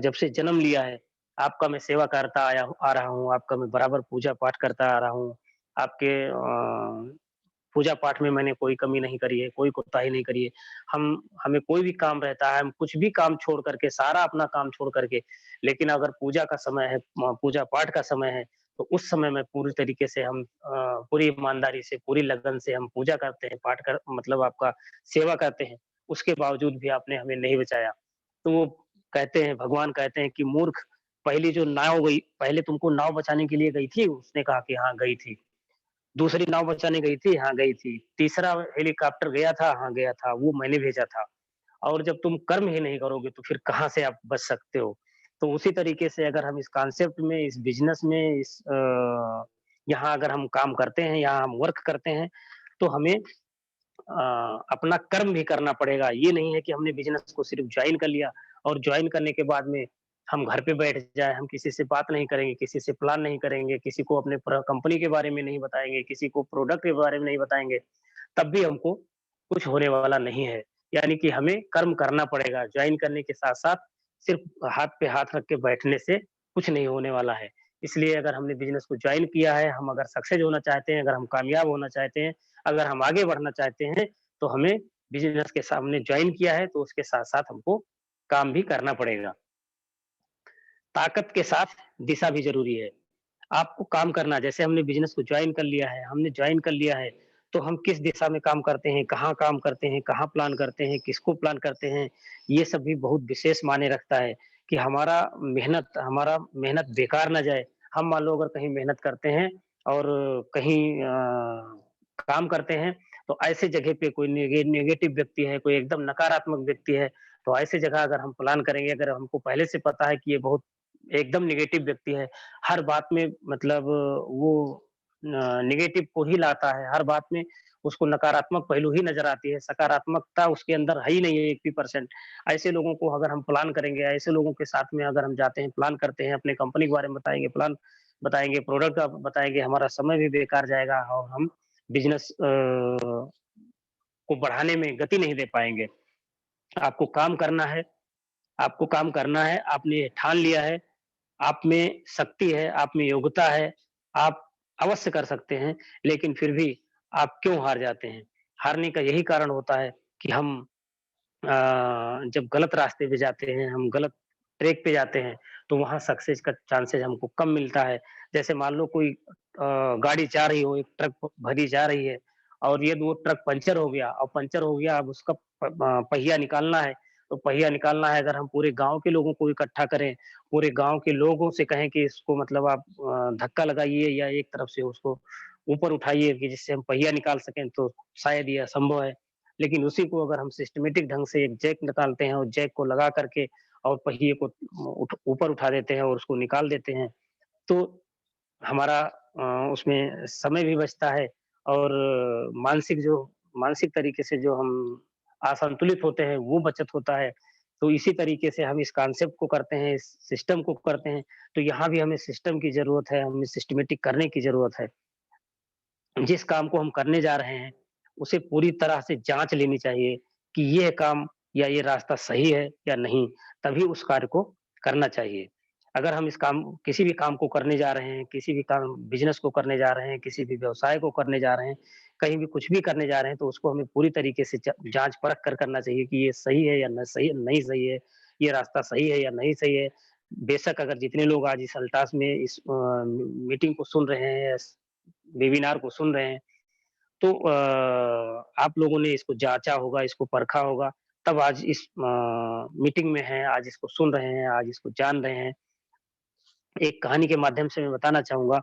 जब से जन्म लिया है, आपका मैं सेवा करता आ रहा हूँ, आपका मैं बराबर पूजा-पाठ करता आ रहा हूँ। आपके पूजा-पाठ में मैंने कोई कमी नहीं करी है, कोई कोताही नहीं करी है। हमें कोई भी काम रहता है, हम कुछ भी काम छोड़ कर के, सारा अपना काम छोड़ कर के, लेकिन अगर पूजा का समय है, पूजा-पाठ का समय है, तो उस समय में पूरी तरीके से हम पूरी ईमानदारी से, पूरी लगन से हम पूजा करते हैं, पाठ कर मतलब आपका सेवा करते हैं, उसके बावजूद भी आपने हमें नहीं बचाया। तो वो कहते हैं भगवान कहते हैं कि मूर्ख, पहली जो नाव गई पहले तुमको नाव बचाने के लिए गई थी? उसने कहा कि हाँ, गई थी। दूसरी नाव बचाने गई थी? हाँ, गई थी। तीसरा हेलीकॉप्टर गया था? हाँ, गया था। वो मैंने भेजा था। और जब तुम कर्म ही नहीं करोगे तो फिर कहाँ से आप बच सकते हो? तो उसी तरीके से अगर हम इस कॉन्सेप्ट में, इस बिज़नेस में, यहाँ अगर हम काम करते हैं, यहाँ हम वर्क करते हैं, तो हमें अपना कर्म भी करना पड़ेगा। ये नहीं है कि हमने बिज़नेस को सिर्फ़ जॉइन कर लिया और जॉइन करने के बाद में हम घर पे बैठ जाएँ, हम किसी से बात नहीं करेंगे, किसी से प्लान नहीं करेंगे, किसी को अपने कंपनी के बारे में नहीं बताएँगे, किसी को प्रोडक्ट के बारे में नहीं बताएँगे, तब भी हमको कुछ होने वाला नहीं है। यानी कि हमें कर्म करना पड़ेगा, जॉइन करने के साथ-साथ सिर्फ़ हाथ पे हाथ रख के बैठने से कुछ नहीं होने वाला है। इसलिए अगर हमने बिज़नेस को जॉइन किया है, हम अगर सक्सेस होना चाहते हैं, अगर हम कामयाब होना चाहते हैं, अगर हम आगे बढ़ना चाहते हैं, तो हमें बिज़नेस के सामने जॉइन किया है, तो उसके साथ-साथ हमको काम भी करना पड़ेगा। ताकत के साथ दिशा भी ज़रूरी है। आपको काम करना जैसे हमने बिज़नेस को जॉइन कर लिया है, हमने जॉइन कर लिया है, तो हम किस दिशा में काम करते हैं, कहाँ काम करते हैं, कहाँ प्लान करते हैं, किसको प्लान करते हैं, ये सब भी बहुत विशेष मायने रखता है कि हमारा मेहनत बेकार ना जाए। हम मान लो अगर कहीं मेहनत करते हैं और कहीं काम करते हैं, तो ऐसे जगह पे कोई नेगेटिव व्यक्ति है, कोई एकदम नकारात्मक व्यक्ति है, तो ऐसी जगह अगर हम प्लान करेंगे, अगर हमको पहले से पता है कि ये बहुत एकदम नेगेटिव व्यक्ति है, हर बात में मतलब वो नेगेटिव को ही लाता है, हर बात में उसको नकारात्मक पहलू ही नज़र आती है, सकारात्मकता उसके अंदर है ही नहीं है 1 भी परसेंट। ऐसे लोगों को अगर हम प्लान करेंगे, ऐसे लोगों के साथ में अगर हम जाते हैं, प्लान करते हैं, अपनी कंपनी के बारे में बताएँगे, प्लान बताएँगे, प्रोडक्ट का बताएँगे, हमारा समय भी बेकार जाएगा और हम बिज़नेस को बढ़ाने में गति नहीं दे पाएँगे। आपको काम करना है, आपको काम करना है, आपने ठान लिया है, आप में शक्ति है, आप में योग्यता है, आप अवश्य कर सकते हैं, लेकिन फिर भी आप क्यों हार जाते हैं? हारने का यही कारण होता है कि हम जब गलत रास्ते पे जाते हैं, हम गलत ट्रैक पे जाते हैं, तो वहाँ सक्सेस का चांसेज़ हमको कम मिलता है। जैसे मान लो कोई गाड़ी जा रही हो, एक ट्रक भरी जा रही है और ये वो ट्रक पंचर हो गया और पंचर हो गया, अब उसका पहिया निकालना है, तो पहिया निकालना है अगर हम पूरे गाँव के लोगों को इकट्ठा करें, पूरे गाँव के लोगों से कहें कि इसको मतलब आप धक्का लगाइए या एक तरफ से उसको ऊपर उठाइए कि जिससे हम पहिया निकाल सकें, तो शायद ये असंभव है। लेकिन उसी को अगर हम सिस्टमैटिक ढंग से एक जैक निकालते हैं और जैक को लगा करके और पहिए को ऊपर उठा देते हैं और उसको निकाल देते हैं, तो हमारा उसमें समय भी बचता है और मानसिक तरीके से जो हम असंतुलित होते हैं, वो बचत होता है। तो इसी तरीके से हम इस कॉन्सेप्ट को करते हैं, इस सिस्टम को करते हैं, तो यहाँ भी हमें सिस्टम की ज़रूरत है, हमें सिस्टमैटिक करने की ज़रूरत है। जिस काम को हम करने जा रहे हैं, उसे पूरी तरह से जाँच लेनी चाहिए कि ये काम या ये रास्ता सही है या नहीं, तभी उस कार्य को करना चाहिए। अगर हम इस काम किसी भी काम को करने जा रहे हैं, किसी भी काम बिज़नेस को करने जा रहे हैं, किसी भी व्यवसाय को करने जा रहे हैं, कहीं भी कुछ भी करने जा रहे हैं, तो उसको हमें पूरी तरीके से जाँच-परख कर करना चाहिए कि ये सही है या नहीं सही है, ये रास्ता सही है या नहीं सही है। बेशक अगर जितने लोग आज इस अल्ताफ में इस मीटिंग को सुन रहे हैं, इस वेबिनार को सुन रहे हैं, तो आप लोगों ने इसको जाँचा होगा, इसको परखा होगा, तब आज इस मीटिंग में हैं, आज इसको सुन रहे हैं, आज इसको जान रहे हैं। एक कहानी के माध्यम से मैं बताना चाहूँगा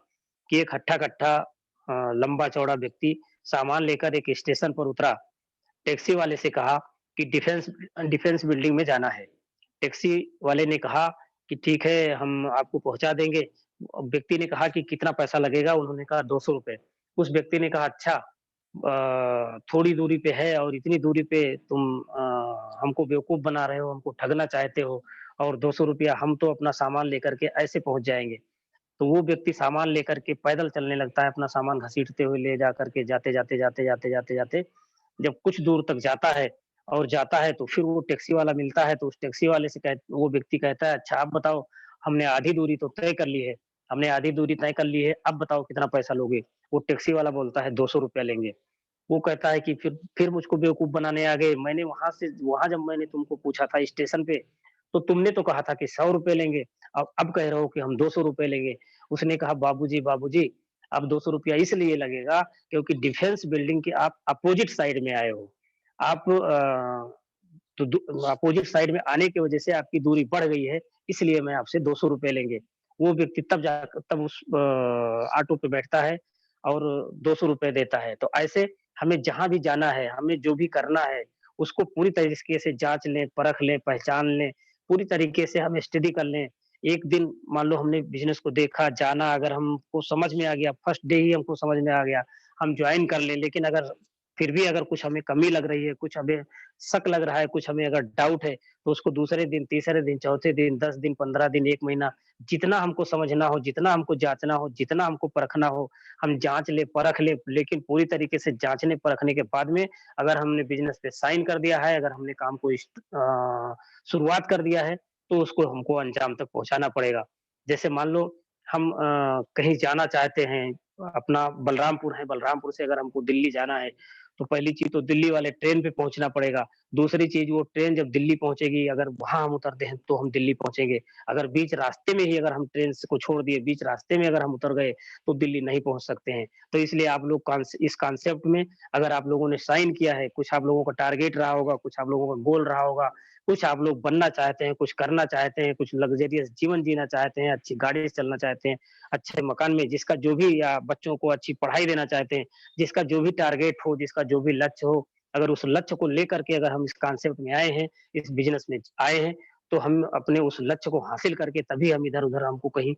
कि एक हट्टा-कट्टा लंबा-चौड़ा व्यक्ति सामान लेकर एक स्टेशन पर उतरा। टैक्सी वाले से कहा कि डिफेंस डिफेंस बिल्डिंग में जाना है। टैक्सी वाले ने कहा कि ठीक है, हम आपको पहुँचा देंगे। व्यक्ति ने कहा कि कितना पैसा लगेगा? उन्होंने कहा ₹200। उस व्यक्ति ने कहा अच्छा थोड़ी दूरी पे है और इतनी दूरी पे तुम हमको बेवकूफ़ बना रहे हो, हमको ठगना चाहते हो और ₹200 हम तो अपना सामान लेकर के ऐसे पहुँच जाएँगे। तो वो व्यक्ति सामान लेकर के पैदल चलने लगता है, अपना सामान घसीटते हुए ले जा कर के जाते, जब कुछ दूर तक जाता है और जाता है तो फिर वो टैक्सी वाला मिलता है, तो उस टैक्सी वाले से वो व्यक्ति कहता है, "अच्छा आप बताओ, हमने आधी दूरी तो तय कर ली है, हमने आधी दूरी तय कर ली है, अब बताओ कितना पैसा लोगे?" वो टैक्सी वाला बोलता है, ₹200 लेंगे। वो कहता है कि फिर मुझको बेवकूफ़ बनाने आ गए, मैंने वहाँ जब मैंने तुमको पूछा था स्टेशन पे, तो तुमने तो कहा था कि ₹100 लेंगे, अब कह रहे हो कि हम ₹200 लेंगे। उसने कहा, बाबूजी, अब ₹200 इसलिए लगेगा क्योंकि डिफेंस बिल्डिंग के आप अपोज़िट साइड में आए हो। आप तो दू अपोज़िट साइड में आने की वजह से आपकी दूरी बढ़ गई है, इसलिए मैं आपसे ₹200 लेंगे। वो व्यक्ति तब उस ऑटो पे बैठता है और ₹200 देता है। तो ऐसे हमें जहाँ भी जाना है, हमें जो भी करना है, उसको पूरी तरीके से जाँच लें, परख लें, पहचान लें, पूरी तरीके से हम स्टडी कर लें। एक दिन मान लो हमने बिज़नेस को देखा, जाना अगर हमको समझ में आ गया, फर्स्ट डे ही हमको समझ में आ गया, हम जॉइन कर लें। लेकिन अगर फिर भी अगर कुछ हमें कमी लग रही है, कुछ हमें शक लग रहा है, कुछ हमें अगर डाउट है, तो उसको दूसरे दिन, तीसरे दिन, चौथे दिन, 10 दिन, 15 दिन, 1 महीना जितना हमको समझना हो, जितना हमको जाँचना हो, जितना हमको परखना हो, हम जाँच लें, परख लें। लेकिन पूरी तरीके से जाँचने परखने के बाद में अगर हमने बिज़नेस पे साइन कर दिया है, अगर हमने काम को शुरुआत कर दिया है, तो उसको हमको अंजाम तक पहुँचाना पड़ेगा। जैसे मान लो हम कहीं जाना चाहते हैं, अपना बलरामपुर है, बलरामपुर से अगर हमको दिल्ली जाना है, तो पहली चीज़ तो दिल्ली वाले ट्रेन पे पहुँचना पड़ेगा। दूसरी चीज़ वो ट्रेन जब दिल्ली पहुँचेगी, अगर वहाँ हम उतरते हैं, तो हम दिल्ली पहुँचेंगे। अगर बीच रास्ते में ही अगर हम ट्रेन स को छोड़ दिए, बीच रास्ते में अगर हम उतर गए, तो दिल्ली नहीं पहुँच सकते हैं। तो इसलिए आप लोग इस कॉन्सेप्ट में अगर आप लोगों ने साइन किया है, कुछ आप लोगों का टारगेट रहा होगा, कुछ आप लोगों का गोल रहा होगा, कुछ आप लोग बनना चाहते हैं, कुछ करना चाहते हैं, कुछ लग्ज़रियस जीवन जीना चाहते हैं, अच्छी गाड़ी से चलना चाहते हैं, अच्छे मकान में जिसका जो भी या बच्चों को अच्छी पढ़ाई देना चाहते हैं, जिसका जो भी टारगेट हो, जिसका जो भी लक्ष्य हो, अगर उस लक्ष्य को लेकर के अगर हम इस कॉन्सेप्ट में आए हैं, इस बिज़नेस में आए हैं, तो हम अपने उस लक्ष्य को हासिल करके तभी हम इधर-उधर हमको कहीं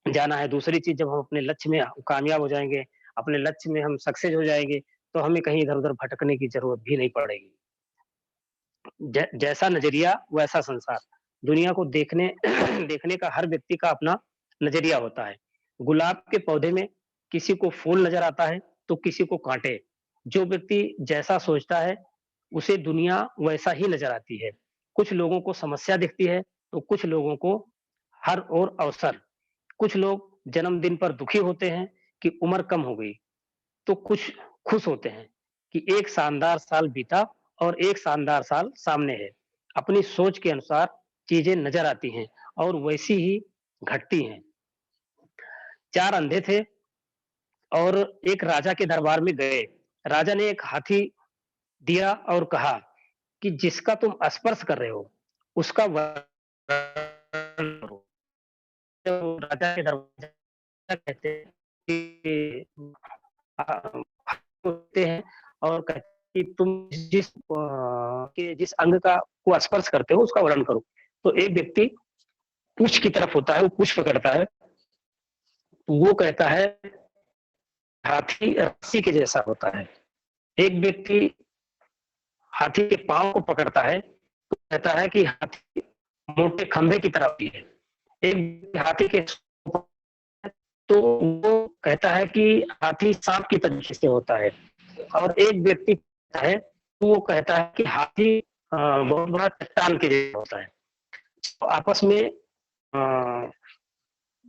जाना है। दूसरी चीज़ जब हम अपने लक्ष्य में कामयाब हो जाएँगे, अपने लक्ष्य में हम सक्सेस हो जाएँगे, तो हमें कहीं इधर-उधर भटकने की ज़रूरत भी नहीं पड़ेगी। जैसा नज़रिया वैसा संसार। दुनिया को देखने देखने का हर व्यक्ति का अपना नज़रिया होता है। गुलाब के पौधे में किसी को फूल नज़र आता है, तो किसी को काँटे। जो व्यक्ति जैसा सोचता है, उसे दुनिया वैसा ही नज़र आती है। कुछ लोगों को समस्या दिखती है, तो कुछ लोगों को हर ओर अवसर। कुछ लोग जन्मदिन पर दुखी होते हैं कि उम्र कम हो गई। तो कुछ खुश होते हैं कि एक शानदार साल बीता और एक शानदार साल सामने है। अपनी सोच के अनुसार चीज़ें नज़र आती हैं और वैसी ही घटती हैं। 4 अंधे थे और एक राजा के दरबार में गए। राजा ने एक हाथी दिया और कहा कि जिसका तुम स्पर्श कर रहे हो, उसका वर्णन करो। तो राजा के दरबार कहते हैं कि होते हैं और कहते हैं कि तुम जिस अंग का को स्पर्श करते हो उसका वर्णन करो। तो एक व्यक्ति पूँछ की तरफ होता है, वो पूँछ पकड़ता है, तो वो कहता है हाथी रस्सी के जैसा होता है। एक व्यक्ति हाथी के पाँव को पकड़ता है, तो कहता है कि हाथी मोटे खंभे की तरह भी है। एक व्यक्ति हाथी के तो वो कहता है कि हाथी सांप की तरीके से होता है और एक व्यक्ति कहता है, तो वो कहता है कि हाथी बहुत बड़ा चट्टान के जैसा होता है। तो आपस में अ,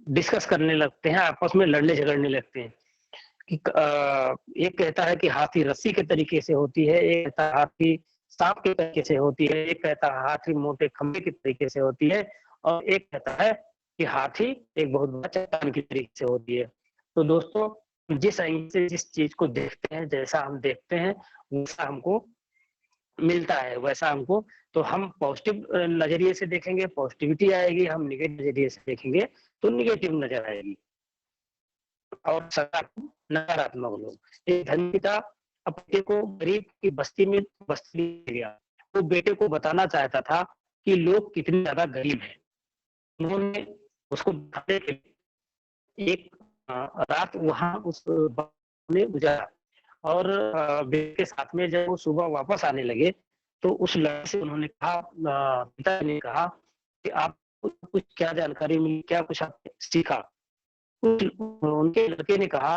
डिस्कस करने लगते हैं, आपस में लड़ने-झगड़ने लगते हैं कि एक कहता है कि हाथी रस्सी के तरीके से होती है, एक कहता है हाथी सांप के तरीके से होती है, एक कहता है हाथी मोटे खंभे के तरीके से होती है और एक कहता है कि हाथी एक बहुत बड़ा चट्टान की तरीके से होती है। तो दोस्तों, जिस एंगल से जिस चीज़ को देखते हैं, जैसा हम देखते हैं, वैसा हमको मिलता है, वैसा हमको तो हम पॉज़िटिव नज़रिए से देखेंगे, पॉज़िटिविटी आएगी, हम नेगेटिव नज़रिए से देखेंगे, तो नेगेटिव नज़र आएगी। और नकारात्मक लोग। एक धनी पिता अपने को गरीब की बस्ती में बस्ती ले गया। वो बेटे को बताना चाहता था कि लोग कितने ज्यादा गरीब हैं। उन्होंने उसको दिखाने के लिए एक रात वहां उस ने गुजारा और बेटे के साथ में जब वो सुबह वापस आने लगे तो उस लड़के से उन्होंने कहा, पिता ने कहा कि आपको कुछ क्या जानकारी मिली, क्या कुछ आपने सीखा। उनके लड़के ने कहा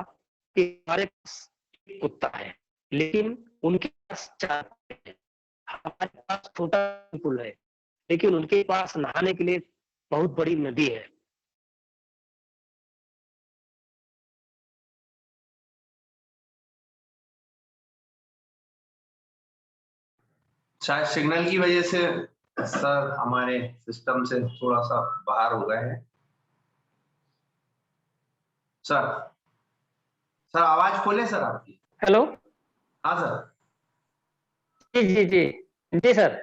कि हमारे पास एक कुत्ता है, लेकिन उनके पास 4 कुत्ते हैं। हमारे पास छोटा पुल है, लेकिन उनके पास नहाने के लिए बहुत बड़ी नदी है। शायद सिग्नल की वजह से सर हमारे सिस्टम से थोड़ा सा बाहर हो गए हैं। सर सर आवाज खोले सर आपकी। हेलो। हाँ सर। जी जी जी जी सर।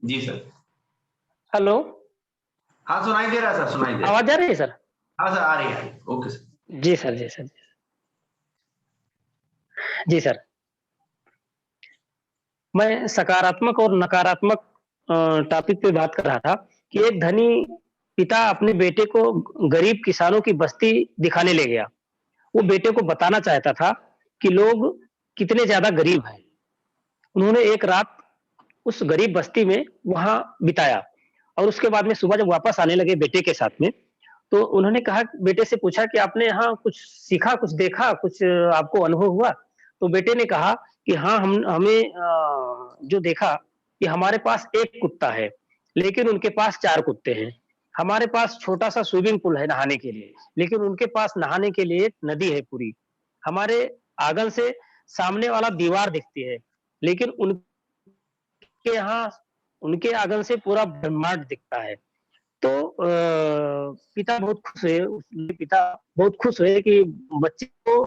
जी सर। हेलो। हाँ सुनाई दे रहा है सर, सुनाई दे रहा है। आवाज आ रही है सर? हाँ सर आ रही है। Okay sir. जी सर, जी सर, जी सर। मैं सकारात्मक और नकारात्मक टॉपिक पे बात कर रहा था कि एक धनी पिता अपने बेटे को गरीब किसानों की बस्ती दिखाने ले गया। वो बेटे को बताना चाहता था कि लोग कितने ज्यादा गरीब हैं। उन्होंने एक रात उस गरीब बस्ती में वहां बिताया और उसके बाद में सुबह जब वापस आने लगे बेटे के साथ में, तो उन्होंने कहा, बेटे से पूछा कि आपने यहाँ कुछ सीखा, कुछ देखा, कुछ आपको अनुभव हुआ? तो बेटे ने कहा कि हाँ, हमें जो देखा कि हमारे पास एक कुत्ता है, लेकिन उनके पास 4 कुत्ते हैं। हमारे पास छोटा सा स्विमिंग पूल है नहाने के लिए, लेकिन उनके पास नहाने के लिए एक नदी है पूरी। हमारे आंगन से सामने वाला दीवार दिखती है, लेकिन उनके यहाँ उनके आंगन से पूरा ब्रह्मांड दिखता है। तो पिता बहुत खुश हुए, उसके पिता बहुत खुश हुए कि बच्चे को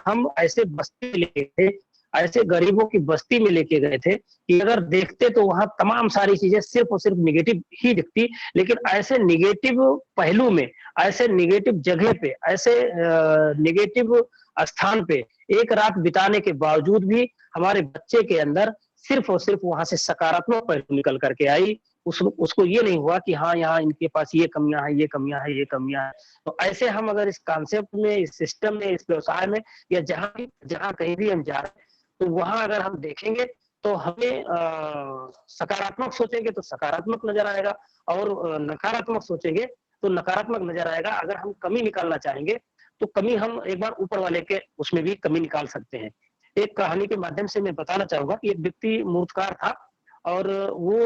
हम ऐसे बस्ती में लेके थे, ऐसे गरीबों की बस्ती में लेके गए थे कि अगर देखते तो वहां तमाम सारी चीजें सिर्फ और सिर्फ निगेटिव ही दिखती, लेकिन ऐसे निगेटिव पहलू में, ऐसे निगेटिव जगह पे, ऐसे निगेटिव स्थान पे एक रात बिताने के बावजूद भी हमारे बच्चे के अंदर सिर्फ और सिर्फ वहां से सकारात्मक पहलू निकल करके आई। उसको ये नहीं हुआ कि हाँ, यहाँ इनके पास ये कमियां हैं, ये कमियां हैं, ये कमियां हैं। तो ऐसे हम अगर इस कॉन्सेप्ट में, इस सिस्टम में, इस व्यवसाय में या जहां कहीं भी हम जा रहे हैं, तो वहां अगर हम देखेंगे तो हमें सकारात्मक सोचेंगे तो सकारात्मक नजर आएगा और नकारात्मक सोचेंगे तो नकारात्मक नजर आएगा। अगर हम कमी निकालना चाहेंगे तो कमी हम एक बार ऊपर वाले के उसमें भी कमी निकाल सकते हैं। एक कहानी के माध्यम से मैं बताना चाहूंगा कि एक व्यक्ति मूर्तिकार था और वो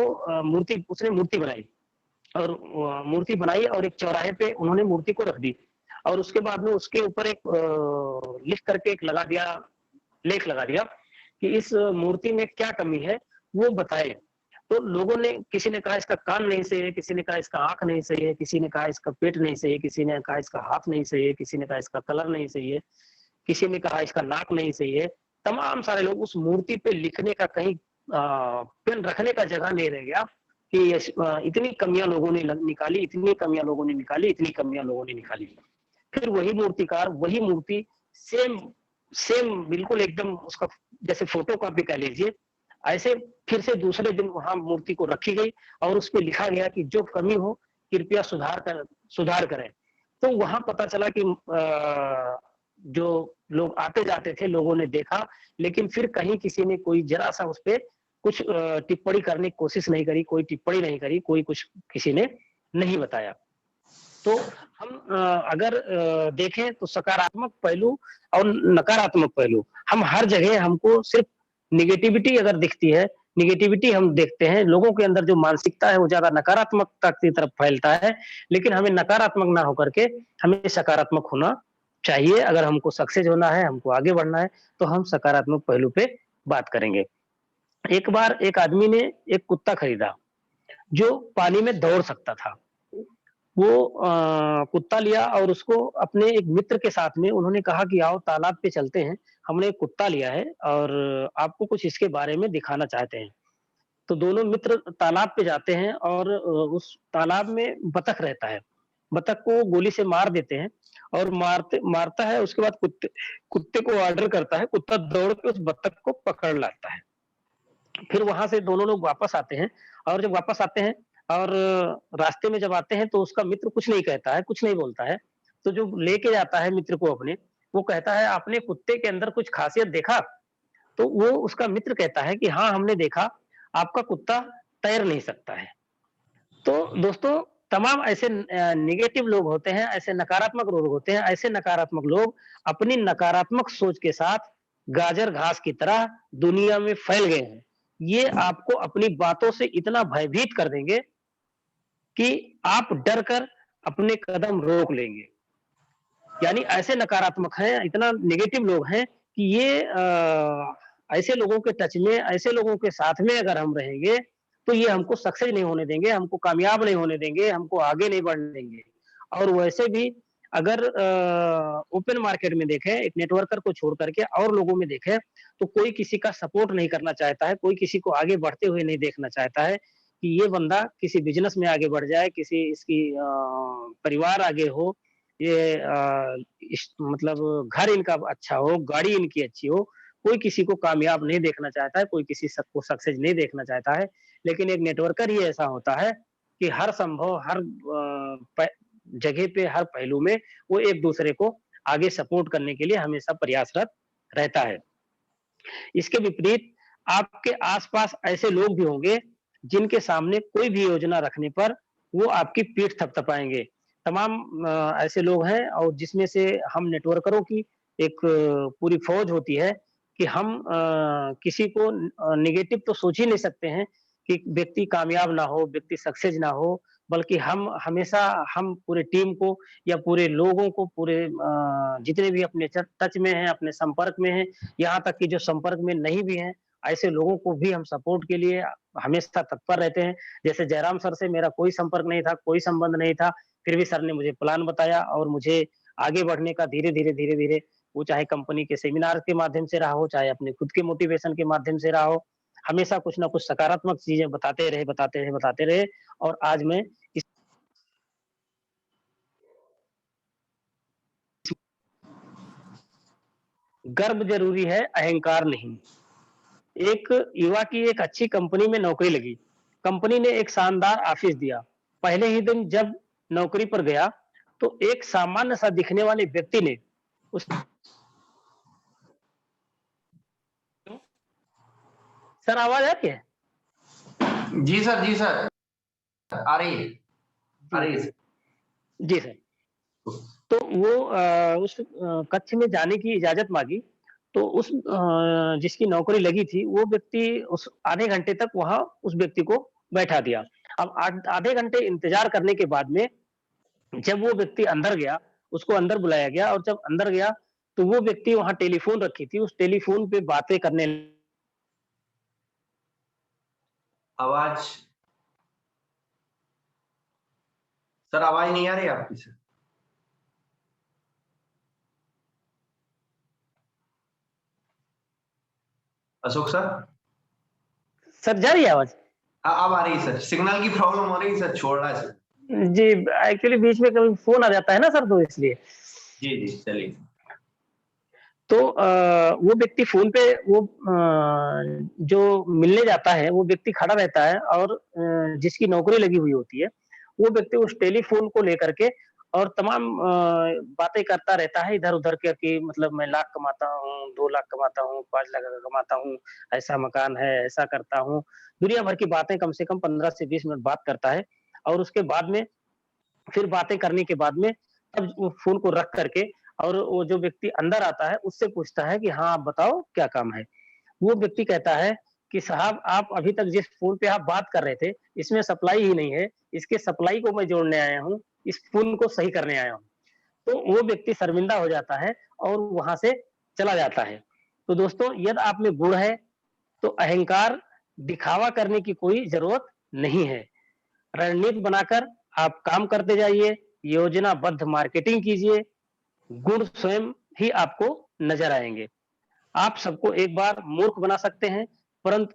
उसने मूर्ति बनाई और मूर्ति बनाई और एक चौराहे पे उन्होंने मूर्ति को रख दी और उसके बाद में उसके ऊपर एक लिख करके एक लेख लगा दिया कि इस मूर्ति में क्या कमी है वो बताए। तो लोगों ने, किसी ने कहा इसका कान नहीं सही है, किसी ने कहा इसका आंख नहीं सही है, किसी ने कहा इसका पेट नहीं सही है, किसी ने कहा इसका हाथ नहीं सही है, किसी ने कहा इसका कलर नहीं सही है, किसी ने कहा इसका नाक नहीं सही है। तमाम सारे लोग, उस मूर्ति पे लिखने का कहीं पेन रखने का जगह नहीं रह गया कि इतनी कमियां लोगों ने निकाली, इतनी कमियां लोगों ने निकाली, इतनी कमियां लोगों ने निकाली। फिर वही मूर्तिकार वही मूर्ति सेम सेम बिल्कुल एकदम उसका जैसे फोटो कॉपी कह लीजिए, ऐसे फिर से दूसरे दिन वहां मूर्ति को रखी गई और उस पर लिखा गया कि जो कमी हो कृपया सुधार करें। तो वहां पता चला कि जो लोग आते जाते थे लोगों ने देखा, लेकिन फिर कहीं किसी ने कोई जरा सा उस पर कुछ टिप्पणी करने की कोशिश नहीं करी, कोई टिप्पणी नहीं करी, कोई कुछ किसी ने नहीं बताया। तो हम अगर देखें तो सकारात्मक पहलू और नकारात्मक पहलू, हम हर जगह हमको सिर्फ निगेटिविटी अगर दिखती है, निगेटिविटी हम देखते हैं, लोगों के अंदर जो मानसिकता है वो ज्यादा नकारात्मकता की तरफ फैलता है, लेकिन हमें नकारात्मक ना होकर के हमें सकारात्मक होना चाहिए। अगर हमको सक्सेस होना है, हमको आगे बढ़ना है, तो हम सकारात्मक पहलू पे बात करेंगे। एक बार एक आदमी ने एक कुत्ता खरीदा जो पानी में दौड़ सकता था। वो कुत्ता लिया और उसको अपने एक मित्र के साथ में उन्होंने कहा कि आओ तालाब पे चलते हैं, हमने एक कुत्ता लिया है और आपको कुछ इसके बारे में दिखाना चाहते हैं। तो दोनों मित्र तालाब पे जाते हैं और उस तालाब में बतख रहता है। बतख को गोली से मार देते हैं और मारता है, उसके बाद कुत्ते को ऑर्डर करता है, कुत्ता दौड़ के उस बतख को पकड़ लाता है फिर वहां से दोनों लोग वापस आते हैं, और जब वापस आते हैं और रास्ते में जब आते हैं तो उसका मित्र कुछ नहीं कहता है, कुछ नहीं बोलता है। तो जो लेके जाता है मित्र को अपने, वो कहता है, आपने कुत्ते के अंदर कुछ खासियत देखा? तो वो उसका मित्र कहता है कि हाँ, हमने देखा, आपका कुत्ता तैर नहीं सकता है। तो दोस्तों, तमाम ऐसे नेगेटिव लोग होते हैं, ऐसे नकारात्मक लोग होते हैं, ऐसे नकारात्मक लोग अपनी नकारात्मक सोच के साथ गाजर घास की तरह दुनिया में फैल गए हैं। ये आपको अपनी बातों से इतना भयभीत कर देंगे कि आप डर कर अपने कदम रोक लेंगे। यानी ऐसे नकारात्मक हैं, इतना नेगेटिव लोग हैं कि ये ऐसे लोगों के टच में, ऐसे लोगों के साथ में अगर हम रहेंगे, तो ये हमको सक्सेस नहीं होने देंगे, हमको कामयाब नहीं होने देंगे, हमको आगे नहीं बढ़ने देंगे। और वैसे भी अगर ओपन मार्केट में देखें, एक नेटवर्कर को छोड़ कर के और लोगों में देखें, तो कोई किसी का सपोर्ट नहीं करना चाहता है, कोई किसी को आगे बढ़ते हुए नहीं देखना चाहता है कि ये बंदा किसी बिज़नेस में आगे बढ़ जाए, किसी इसकी परिवार आगे हो, ये इस मतलब घर इनका अच्छा हो, गाड़ी इनकी अच्छी हो, कोई किसी को कामयाब नहीं देखना चाहता है, कोई किसी को सक्सेस नहीं देखना चाहता है। लेकिन एक नेटवर्कर ही ऐसा होता है कि हर संभव, हर जगह पे, हर पहलू में वो एक-दूसरे को आगे सपोर्ट करने के लिए हमेशा प्रयासरत रहता है। इसके विपरीत आपके आस-पास ऐसे लोग भी होंगे, जिनके सामने कोई भी योजना रखने पर वो आपकी पीठ थपथपाएँगे। तमाम ऐसे लोग हैं, और जिसमें से हम नेटवर्करों की एक पूरी फ़ौज होती है कि हम किसी को नेगेटिव तो सोच ही नहीं सकते हैं कि व्यक्ति कामयाब ना हो, व्यक्ति सक्सेस ना हो, बल्कि हम हमेशा, हम पूरे टीम को या पूरे लोगों को, पूरे जितने भी अपने टच में हैं, अपने संपर्क में हैं, यहाँ तक कि जो संपर्क में नहीं भी हैं, ऐसे लोगों को भी हम सपोर्ट के लिए हमेशा तत्पर रहते हैं। जैसे जयराम सर से मेरा कोई संपर्क नहीं था, कोई संबंध नहीं था, फिर भी सर ने मुझे प्लान बताया और मुझे आगे बढ़ने का धीरे-धीरे, धीरे-धीरे, वो चाहे कंपनी के सेमिनार के माध्यम से रहा हो, चाहे अपने खुद के मोटिवेशन के माध्यम से रहा हो, हमेशा कुछ ना कुछ सकारात्मक चीज़ें बताते रहे, बताते रहे, बताते रहे, और आज मैं इस गर्व ज़रूरी है, अहंकार नहीं। एक युवा की एक अच्छी कंपनी में नौकरी लगी। कंपनी ने एक शानदार ऑफ़िस दिया। पहले ही दिन जब नौकरी पर गया, तो एक सामान्य सा दिखने वाले व्यक्ति ने उस सर, आवाज़ आ रही है? जी सर, जी सर। आ रही है, आ रही है सर। जी सर। तो वो उस कक्ष में जाने की इजाज़त माँगी, तो उस जिसकी नौकरी लगी थी, वो व्यक्ति उस आधे घंटे तक वहाँ उस व्यक्ति को बैठा दिया। अब आधे घंटे इंतज़ार करने के बाद में जब वो व्यक्ति अंदर गया, उसको अंदर बुलाया गया, और जब अंदर गया, तो वो व्यक्ति वहाँ टेलीफ़ोन रखी थी, उस टेलीफ़ोन पे बातें करने आवाज़ सर, आवाज़ नहीं आ रही है आपकी सर? अशोक सर? सर, जा रही है आवाज़? अब आ रही है सर। सिग्नल की प्रॉब्लम हो रही है सर, छोड़ रहा है सर। जी, एक्चुअली बीच में कभी फ़ोन आ जाता है ना सर, तो इसलिए। जी, जी, चलिए। तो वो व्यक्ति फ़ोन पे वो जो मिलने जाता है, वो व्यक्ति खड़ा रहता है, और जिसकी नौकरी लगी हुई होती है, वो व्यक्ति उस टेलीफ़ोन को लेकर के और तमाम बातें करता रहता है इधर-उधर के, कि मतलब मैं लाख कमाता हूँ, 2 लाख कमाता हूँ, 5 लाख कमाता हूँ, ऐसा मकान है, ऐसा करता हूँ। दुनिया भर की बातें कम से कम 15 से 20 मिनट बात करता है, और उसके बाद में, फिर बातें करने के बाद में, तब वो फ़ोन को रख करके, और वो जो व्यक्ति अंदर आता है, उससे पूछता है कि हाँ, आप बताओ क्या काम है? वो व्यक्ति कहता है कि साहब, आप अभी तक जिस फ़ोन पे आप बात कर रहे थे, इसमें सप्लाई ही नहीं है, इसके सप्लाई को मैं जोड़ने आया हूँ, इस फ़ोन को सही करने आया हूँ। तो वो व्यक्ति शर्मिंदा हो जाता है और वहाँ से चला जाता है। तो दोस्तों, यदि आप में गुण है, तो अहंकार, दिखावा करने की कोई ज़रूरत नहीं है। रणनीति बनाकर आप काम करते जाइए, योजनाबद्ध मार्केटिंग कीजिए, गुण स्वयं ही आपको नज़र आएँगे। आप सबको एक बार मूर्ख बना सकते हैं, परंतु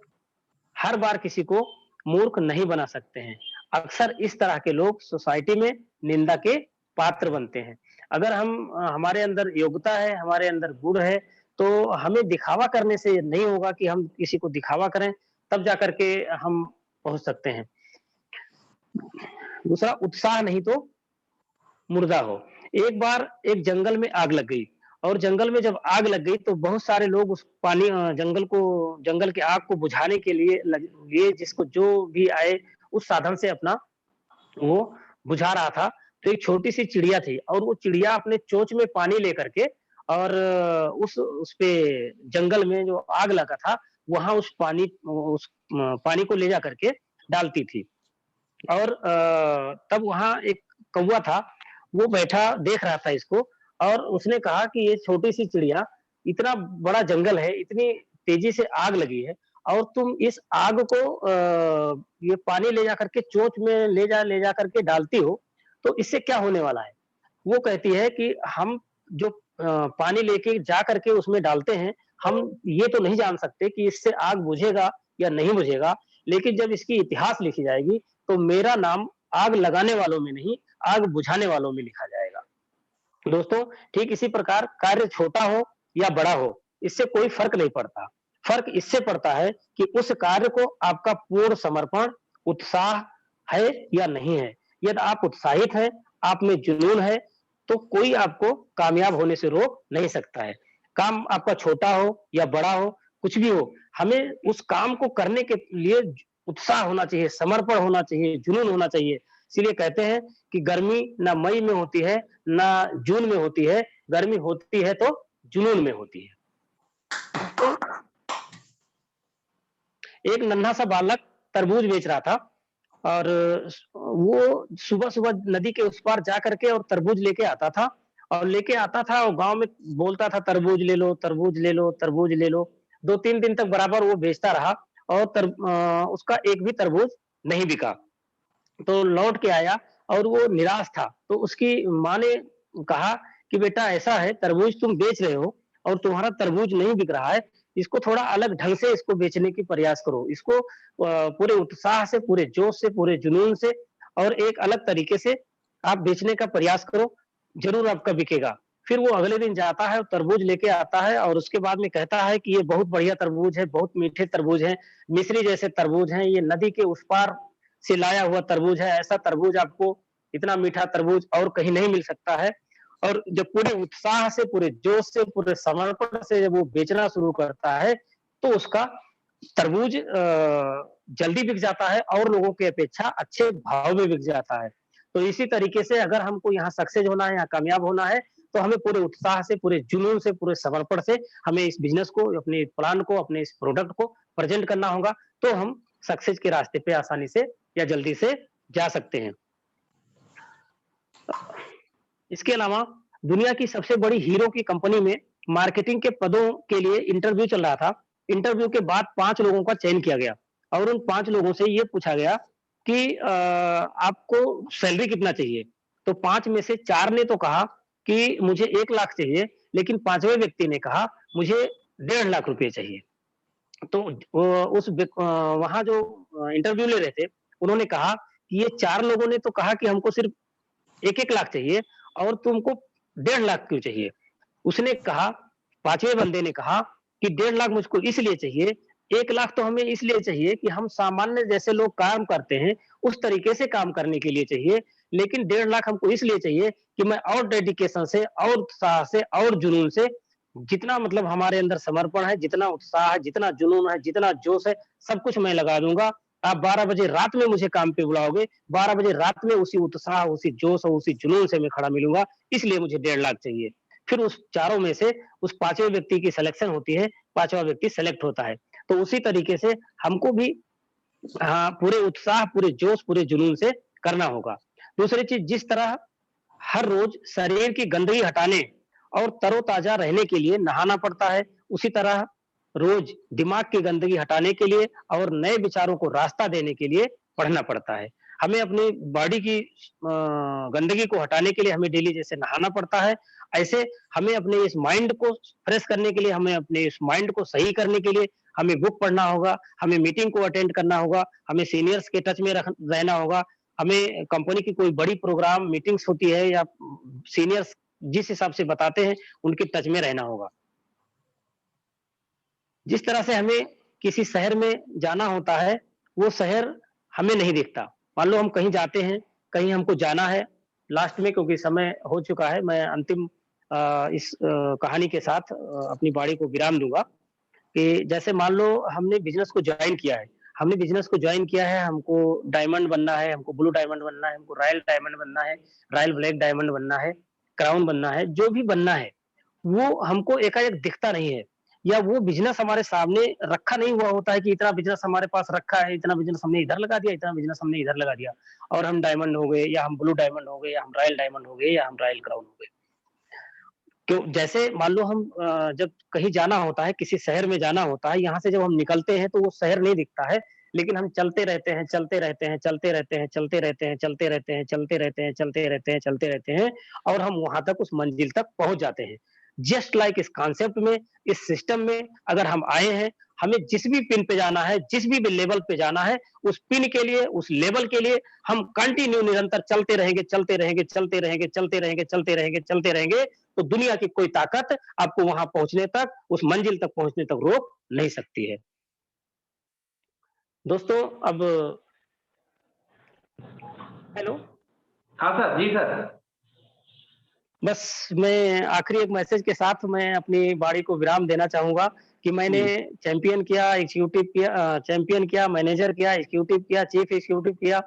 हर बार किसी को मूर्ख नहीं बना सकते हैं। अक्सर इस तरह के लोग सोसाइटी में निंदा के पात्र बनते हैं। अगर हम हमारे अंदर योग्यता है, हमारे अंदर गुण है, तो हमें दिखावा करने से नहीं होगा कि हम किसी को दिखावा करें, तब जाकर के हम पहुँच सकते हैं। दूसरा, उत्साह नहीं तो मुर्दा हो। एक बार एक जंगल में आग लग गई और जंगल में जब आग लग गई तो बहुत सारे लोग उस जंगल की आग को बुझाने के लिए जिसको जो भी आए उस साधन से अपना वो बुझा रहा था। तो एक छोटी-सी चिड़िया थी और वो चिड़िया अपने चोंच में पानी लेकर के और उसपे जंगल में जो आग लगा था, वहाँ पानी को ले जा कर के डालती थी। और तब वहाँ एक कौवा था, वो बैठा देख रहा था इसको और उसने कहा कि ये छोटी-सी चिड़िया, इतना बड़ा जंगल है, इतनी तेज़ी से आग लगी है और तुम इस आग को ये पानी ले जा कर के चोंच में ले जा कर के डालती हो, तो इससे क्या होने वाला है? वो कहती है कि हम जो पानी लेके जा कर के उसमें डालते हैं, हम ये तो नहीं जान सकते कि इससे आग बुझेगा या नहीं बुझेगा, लेकिन जब इसकी इतिहास लिखी जाएगी, तो मेरा नाम आग लगाने वालों में नहीं, आग बुझाने वालों में लिखा जाएगा। दोस्तों, ठीक इसी प्रकार कार्य छोटा हो या बड़ा हो, इससे कोई फ़र्क नहीं पड़ता। फ़र्क इससे पड़ता है कि उस कार्य को आपका पूर्ण समर्पण, उत्साह है या नहीं है। यदि आप उत्साहित हैं, आप में जुनून है, तो कोई आपको कामयाब होने से रोक नहीं सकता है। काम आपका छोटा हो या बड़ा हो, कुछ भी हो, हमें उस काम को करने के लिए उत्साह होना चाहिए, समर्पण होना चाहिए, जुनून होना चाहिए। इसीलिए कहते हैं कि गर्मी ना मई में होती है, ना जून में होती है, गर्मी होती है तो जुनून में होती है। एक नन्हा-सा बालक तरबूज बेच रहा था और वो सुबह-सुबह नदी के उस पार जा कर के और तरबूज लेके आता था और लेके आता था और गाँव में बोलता था तरबूज ले लो, तरबूज ले लो, तरबूज ले लो। 2-3 दिन तक बराबर वो बेचता रहा और उसका एक भी तरबूज नहीं बिका। तो लौट के आया और वो निराश था। तो उसकी माँ ने कहा कि बेटा ऐसा है तरबूज तुम बेच रहे हो और तुम्हारा तरबूज नहीं बिक रहा है, इसको थोड़ा अलग ढंग से इसको बेचने की प्रयास करो। इसको पूरे उत्साह से, पूरे जोश से, पूरे जुनून से और एक अलग तरीके से आप बेचने का प्रयास करो, ज़रूर आपका बिकेगा। फिर वो अगले दिन जाता है और तरबूज लेके आता है और उसके बाद में कहता है कि ये बहुत बढ़िया तरबूज है, बहुत मीठे तरबूज हैं, मिस्री जैसे तरबूज हैं, ये नदी के उस पार से लाया हुआ तरबूज है, ऐसा तरबूज आपको इतना मीठा तरबूज और कहीं नहीं मिल सकता है। और जब पूरे उत्साह से, पूरे जोश से, पूरे समर्पण से जब वो बेचना शुरू करता है, तो उसका तरबूज जल्दी बिक जाता है और लोगों की अपेक्षा अच्छे भाव में बिक जाता है। तो इसी तरीके से अगर हमको यहाँ सक्सेस होना है, यहाँ कामयाब होना है, तो हमें पूरे उत्साह से, पूरे जुनून से, पूरे समर्पण से हमें इस बिज़नेस को, अपने प्लान को, अपने इस प्रोडक्ट को प्रेज़ेंट करना होगा, तो हम सक्सेस के रास्ते पे आसानी से या जल्दी से जा सकते हैं। इसके अलावा दुनिया की सबसे बड़ी हीरो की कंपनी में मार्केटिंग के पदों के लिए इंटरव्यू चल रहा था। इंटरव्यू के बाद 5 लोगों का चयन किया गया और उन 5 लोगों से ये पूछा गया कि आपको सैलरी कितना चाहिए? तो 5 में से 4 ने तो कहा कि मुझे 1 लाख चाहिए, लेकिन 5वें व्यक्ति ने कहा मुझे 1.5 लाख रुपए चाहिए। तो वहाँ जो इंटरव्यू ले रहे थे, उन्होंने कहा कि ये 4 लोगों ने तो कहा कि हमको सिर्फ 1-1 लाख चाहिए और तुमको 1.5 लाख क्यों चाहिए? उसने कहा 5वें बंदे ने कहा कि 1.5 लाख मुझको इसलिए चाहिए, 1 लाख तो हमें इसलिए चाहिए कि हम सामान्य जैसे लोग काम करते हैं, उस तरीके से काम करने के लिए चाहिए। लेकिन 1.5 लाख हमको इसलिए चाहिए कि मैं और डेडिकेशन से और उत्साह से और जुनून से जितना मतलब हमारे अंदर समर्पण है, जितना उत्साह है, जितना जुनून है, जितना जोश है, सब कुछ मैं लगा दूँगा। आप 12 बजे रात में मुझे काम पे बुलाओगे, 12 बजे रात में उसी उत्साह, उसी जोश और उसी जुनून से मैं खड़ा मिलूँगा, इसलिए मुझे 1.5 लाख चाहिए। फिर उस चारों में से उस 5वें व्यक्ति की सिलेक्शन होती है, 5वां व्यक्ति सेलेक्ट होता है। तो उसी तरीके से हमको भी हाँ, पूरे उत्साह, पूरे जोश, पूरे जुनून से करना होगा। दूसरी चीज़ जिस तरह हर रोज शरीर की गंदगी हटाने और तरोताजा रहने के लिए नहाना पड़ता है, उसी तरह रोज दिमाग की गंदगी हटाने के लिए और नए विचारों को रास्ता देने के लिए पढ़ना पड़ता है। हमें अपनी बॉडी की गंदगी को हटाने के लिए हमें डेली जैसे नहाना पड़ता है, ऐसे हमें अपने इस माइंड को फ्रेश करने के लिए, हमें अपने इस माइंड को सही करने के लिए हमें बुक पढ़ना होगा, हमें मीटिंग को अटेंड करना होगा, हमें सीनियर्स के टच में रहना होगा, हमें कंपनी की कोई बड़ी प्रोग्राम मीटिंग्स होती है या सीनियर्स जिस हिसाब से बताते हैं, उनके टच में रहना होगा। जिस तरह से हमें किसी शहर में जाना होता है, वो शहर हमें नहीं दिखता। मान लो हम कहीं जाते हैं, कहीं हमको जाना है, लास्ट में क्योंकि समय हो चुका है, मैं अंतिम इस कहानी के साथ अपनी बाणी को विराम दूँगा कि जैसे मान लो हमने बिज़नेस को जॉइन किया है, हमको डायमंड बनना है, हमको ब्लू डायमंड बनना है, हमको रॉयल डायमंड बनना है, रॉयल ब्लैक डायमंड बनना है, क्राउन बनना है, जो भी बनना है, वो हमको एकाएक दिखता नहीं है या वो बिज़नेस हमारे सामने रखा नहीं हुआ होता है कि इतना बिज़नेस हमारे पास रखा है, इतना बिज़नेस हमने इधर लगा दिया, इतना बिज़नेस हमने इधर लगा दिया और हम डायमंड हो गए या हम ब्लू डायमंड हो गए या हम रॉयल डायमंड हो गए या हम रॉयल क्राउन हो गए। क्यों जैसे मान लो हम जब कहीं जाना होता है, किसी शहर में जाना होता है, यहाँ से जब हम निकलते हैं तो वो शहर नहीं दिखता है, लेकिन हम चलते रहते हैं, चलते रहते हैं, चलते रहते हैं, चलते रहते हैं, चलते रहते हैं, चलते रहते हैं, चलते रहते हैं, चलते रहते हैं और हम वहाँ तक उस मंजिल तक पहुँच जाते हैं। जस्ट लाइक इस कॉन्सेप्ट में, इस सिस्टम में अगर हम आए हैं, हमें जिस भी पिन पे जाना है, जिस भी लेवल पे जाना है, उस पिन के लिए, उस लेवल के लिए हम कंटिन्यू निरंतर चलते रहेंगे, चलते रहेंगे, चलते रहेंगे, चलते रहेंगे, चलते रहेंगे, चलते रहेंगे, तो दुनिया की कोई ताकत आपको वहां पहुंचने तक, उस मंजिल तक पहुंचने तक रोक नहीं सकती है। दोस्तों अब हेलो। हाँ सर, जी सर। बस मैं आखिरी एक मैसेज के साथ मैं अपनी बाड़ी को विराम देना चाहूंगा कि मैंने चैंपियन किया, मैनेजर किया, एग्जीक्यूटिव किया, चीफ एग्जीक्यूटिव किया,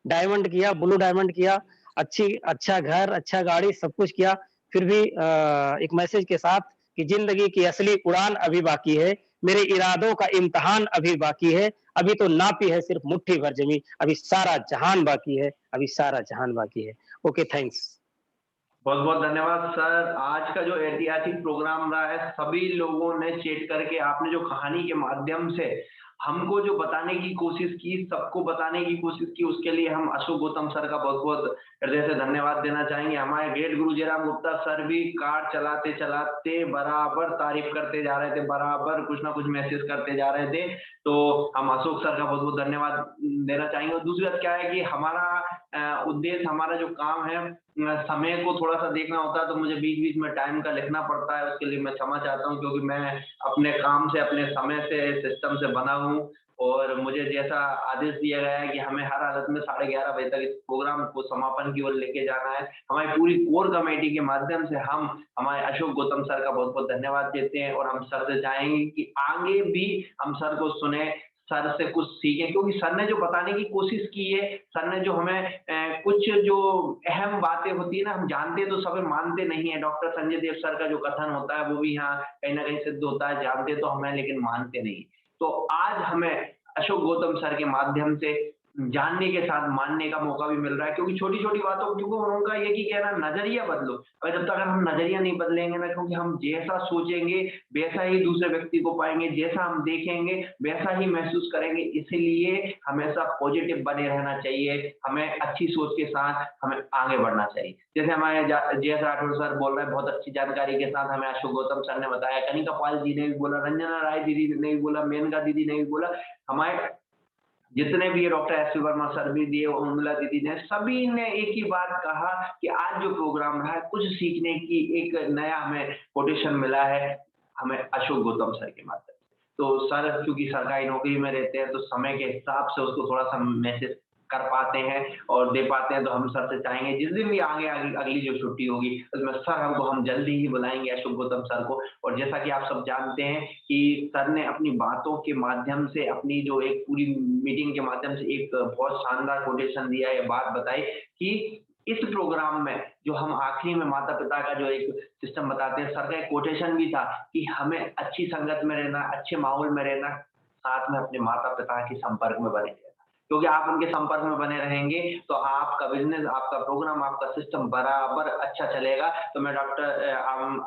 डायमंड किया, ब्लू डायमंड किया, अच्छा घर, अच्छा गाड़ी, सब कुछ किया। फिर भी एक मैसेज के साथ कि जिंदगी की असली उड़ान अभी बाकी है, मेरे इरादों का इम्तिहान अभी बाकी है, अभी तो नापी है सिर्फ मुट्ठी भर जमी, अभी सारा जहान बाकी है, अभी सारा जहान बाकी है। Okay, thanks. बहुत बहुत धन्यवाद सर। आज का जो ऐतिहासिक प्रोग्राम रहा है, सभी लोगों ने चेट करके आपने जो कहानी के माध्यम से हमको जो बताने की कोशिश की, सबको बताने की कोशिश की, उसके लिए हम अशोक गौतम सर का बहुत बहुत हृदय से धन्यवाद देना चाहेंगे। हमारे ग्रेट गुरु जयराम गुप्ता सर भी कार चलाते चलाते बराबर तारीफ करते जा रहे थे, बराबर कुछ ना कुछ मैसेज करते जा रहे थे। तो हम अशोक सर का बहुत बहुत धन्यवाद देना चाहेंगे। और दूसरी बात क्या है कि हमारा उद्देश्य, हमारा जो काम है, समय को थोड़ा सा देखना होता है, तो मुझे बीच बीच में टाइम का लिखना पड़ता है, उसके लिए मैं क्षमा चाहता हूँ, क्योंकि मैं अपने काम से, अपने समय से, सिस्टम से बना हूँ और मुझे जैसा आदेश दिया गया है कि हमें हर हालत में 11:30 बजे तक इस प्रोग्राम को समापन की ओर लेके जाना है। हमारी पूरी कोर कमेटी के माध्यम से हम हमारे अशोक गौतम सर का बहुत बहुत धन्यवाद देते हैं और हम सर से चाहेंगे कि आगे भी हम सर को सुने, सर से कुछ सीखें, क्योंकि सर ने जो बताने की कोशिश की है, सर ने जो हमें कुछ जो अहम बातें होती है ना, हम जानते तो सब मानते नहीं है। डॉक्टर संजय देव सर का जो कथन होता है वो भी यहाँ कहीं ना कहीं सिद्ध होता है, जानते तो हमें लेकिन मानते नहीं। तो आज हमें अशोक गौतम सर के माध्यम से जानने के साथ मानने का मौका भी मिल रहा है, क्योंकि छोटी छोटी बातों, क्योंकि उनका ये कि कहना नजरिया बदलो, और जब तक हम नजरिया नहीं बदलेंगे ना, क्योंकि हम जैसा सोचेंगे वैसा ही दूसरे व्यक्ति को पाएंगे, जैसा हम देखेंगे वैसा ही महसूस करेंगे। इसलिए हमेशा पॉजिटिव बने रहना चाहिए, हमें अच्छी सोच के साथ हमें आगे बढ़ना चाहिए। जैसे हमारे जय राठौर सर बोल रहे हैं, बहुत अच्छी जानकारी के साथ हमें अशोक गौतम सर ने बताया, कनिका पाल जी ने भी बोला, रंजना राय दीदी ने भी बोला, मेनका दीदी ने भी बोला, हमारे जितने भी डॉक्टर एस वर्मा सर भी दिए, उर्मिला दीदी ने, सभी ने एक ही बात कहा कि आज जो प्रोग्राम रहा है, कुछ सीखने की एक नया हमें कोटेशन मिला है, हमें अशोक गौतम सर के माध्यम से। तो सर चूंकि सरकारी नौकरी में रहते हैं, तो समय के हिसाब से उसको थोड़ा सा मैसेज कर पाते हैं और दे पाते हैं। तो हम सर से चाहेंगे जिस दिन भी आगे अगली जो छुट्टी होगी उसमें सर हमको, हम जल्दी ही बुलाएंगे अशोक गौतम सर को। और जैसा कि आप सब जानते हैं कि सर ने अपनी बातों के माध्यम से, अपनी जो एक पूरी मीटिंग के माध्यम से एक बहुत शानदार कोटेशन दिया है, बात बताई कि इस प्रोग्राम में जो हम आखिरी में माता पिता का जो एक सिस्टम बताते हैं, सर का एक कोटेशन भी था कि हमें अच्छी संगत में रहना, अच्छे माहौल में रहना, साथ में अपने माता पिता के संपर्क में बने रहना, क्योंकि आप उनके संपर्क में बने रहेंगे तो आपका बिजनेस, आपका प्रोग्राम, आपका सिस्टम बराबर अच्छा चलेगा। तो मैं डॉक्टर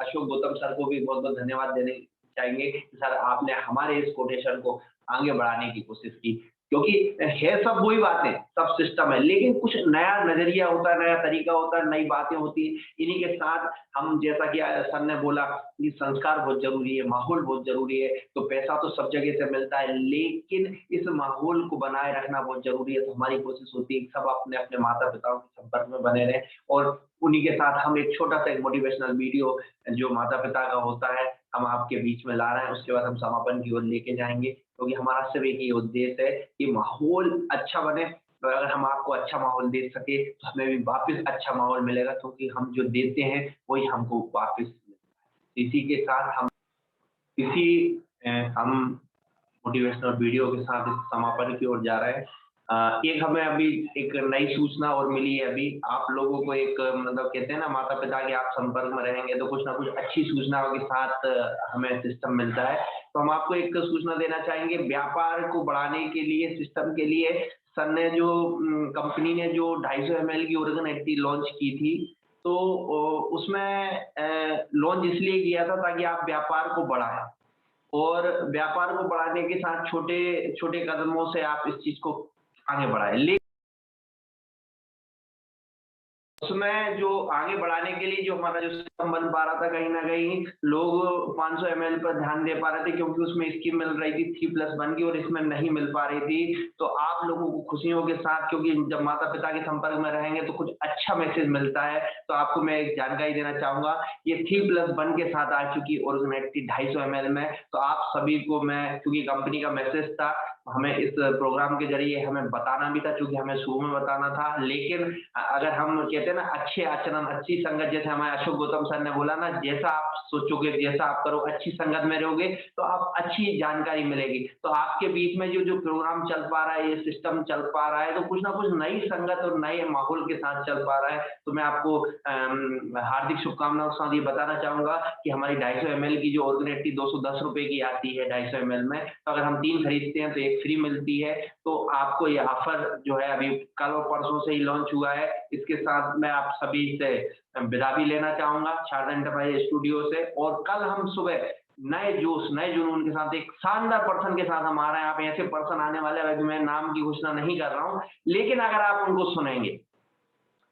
अशोक गौतम सर को भी बहुत बहुत धन्यवाद देने चाहेंगे कि सर आपने हमारे इस कोटेशन को आगे बढ़ाने की कोशिश की, क्योंकि है सब वही बातें, सब सिस्टम है, लेकिन कुछ नया नजरिया होता है, नया तरीका होता है, नई बातें होती है। इन्हीं के साथ हम, जैसा कि सर ने बोला कि संस्कार बहुत जरूरी है, माहौल बहुत जरूरी है, तो पैसा तो सब जगह से मिलता है, लेकिन इस माहौल को बनाए रखना बहुत जरूरी है। तो हमारी कोशिश होती है कि सब अपने अपने माता पिताओं के संपर्क में बने रहें और उन्हीं के साथ हम एक छोटा सा एक मोटिवेशनल वीडियो जो माता पिता का होता है हम आपके बीच में ला रहे हैं। उसके बाद हम समापन की ओर लेके जाएंगे, क्योंकि हमारा सिर्फ एक ही उद्देश्य है कि माहौल अच्छा बने। और अगर हम आपको अच्छा माहौल दे सके तो हमें भी वापस अच्छा माहौल मिलेगा, क्योंकि हम जो देते हैं वही हमको वापस मिलता है। इसी के साथ हम हम मोटिवेशनल वीडियो के साथ इस समापन की ओर जा रहे हैं। एक हमें अभी एक नई सूचना और मिली है। अभी आप लोगों को एक मतलब कहते हैं ना, माता पिता के आप संपर्क में रहेंगे तो कुछ ना कुछ अच्छी सूचनाओं के साथ हमें सिस्टम मिलता है। तो हम आपको एक सूचना देना चाहेंगे। व्यापार को बढ़ाने के लिए, सिस्टम के लिए सर ने जो कंपनी ने जो 250 ml की ओरिजिन 80 लॉन्च की थी, तो उसमें लॉन्च इसलिए किया था ताकि आप व्यापार को बढ़ाएं, और व्यापार को बढ़ाने के साथ छोटे छोटे कदमों से आप इस चीज को आगे बढ़ाएं। उसमें जो आगे बढ़ाने के लिए जो हमारा जो सिस्टम बन पा रहा था, कहीं ना कहीं लोग 500 ml पर ध्यान दे पा रहे थे, क्योंकि उसमें स्कीम मिल रही थी 3+1 की, और इसमें नहीं मिल पा रही थी। तो आप लोगों को खुशियों के साथ, क्योंकि जब माता पिता के संपर्क में रहेंगे तो कुछ अच्छा मैसेज मिलता है, तो आपको मैं एक जानकारी देना चाहूंगा। ये 3+1 के साथ आ चुकी ओरिजिनेटी 250 ml में। तो आप सभी को मैं, क्योंकि कंपनी का मैसेज था, हमें इस प्रोग्राम के जरिए हमें बताना भी था, क्योंकि हमें शुरू में बताना था। लेकिन अगर हम कहते हैं ना, अच्छे आचरण, अच्छी संगत, जैसे हमारे अशोक गौतम सर ने बोला ना, जैसा आप सोचोगे, जैसा आप करो, अच्छी संगत में रहोगे तो आप अच्छी जानकारी मिलेगी। तो आपके बीच में जो जो प्रोग्राम चल पा रहा है, ये सिस्टम चल पा रहा है, तो कुछ ना कुछ नई संगत और नए माहौल के साथ चल पा रहा है। तो मैं आपको हार्दिक शुभकामनाओं के साथ ये बताना चाहूंगा कि हमारी 250 ml की जो ओरिजिनेटी 210 रुपए की आती है 250 ml में, तो अगर हम 3 खरीदते हैं तो एक फ्री मिलती है। तो आपको ये ऑफर जो है अभी कल और परसों से ही लॉन्च हुआ है। इसके साथ मैं आप सभी से विदा भी लेना चाहूंगा शारदा एंटरप्राइज स्टूडियो से, और कल हम सुबह नए जोश, नए जुनून के साथ एक शानदार पर्सन के साथ हम आ रहे हैं। आप ऐसे पर्सन आने वाले हैं, मैं नाम की घोषणा नहीं कर रहा हूं, लेकिन अगर आप उनको सुनेंगे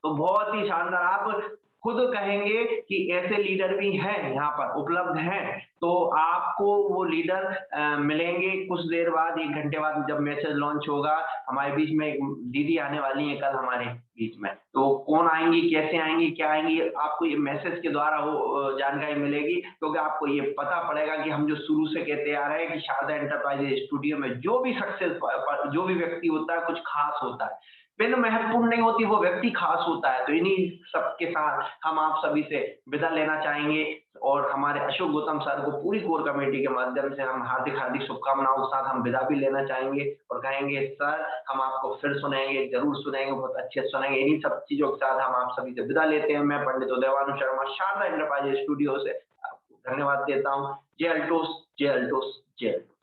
तो बहुत ही शानदार, आप खुद कहेंगे कि ऐसे लीडर भी हैं यहाँ पर उपलब्ध हैं। तो आपको वो लीडर मिलेंगे कुछ देर बाद, 1 घंटे बाद जब मैसेज लॉन्च होगा। हमारे बीच में एक दीदी आने वाली है कल हमारे बीच में, तो कौन आएंगी, कैसे आएंगी, क्या आएंगी, आपको ये मैसेज के द्वारा वो जानकारी मिलेगी। क्योंकि आपको ये पता पड़ेगा कि हम जो शुरू से कहते आ रहे हैं कि शारदा एंटरप्राइज स्टूडियो में जो भी सक्सेस, जो भी व्यक्ति होता है कुछ खास होता है, पेन महत्वपूर्ण नहीं होती, वो व्यक्ति खास होता है। तो इन्हीं सबके साथ हम आप सभी से विदा लेना चाहेंगे, और हमारे अशोक गौतम सर को पूरी कोर कमेटी के माध्यम से हम हार्दिक हार्दिक शुभकामनाओं के साथ हम विदा भी लेना चाहेंगे, और कहेंगे सर हम आपको फिर सुनाएंगे, जरूर सुनाएंगे, बहुत अच्छे से सुनाएंगे। इन्हीं सब चीजों के साथ हम आप सभी से विदा लेते हैं। मैं पंडित उदयवानु शर्मा शारदा एंटरप्राइज स्टूडियो से आपको धन्यवाद देता हूँ। जय अल्टोस, जय अल्टोस, जय अल्टोस।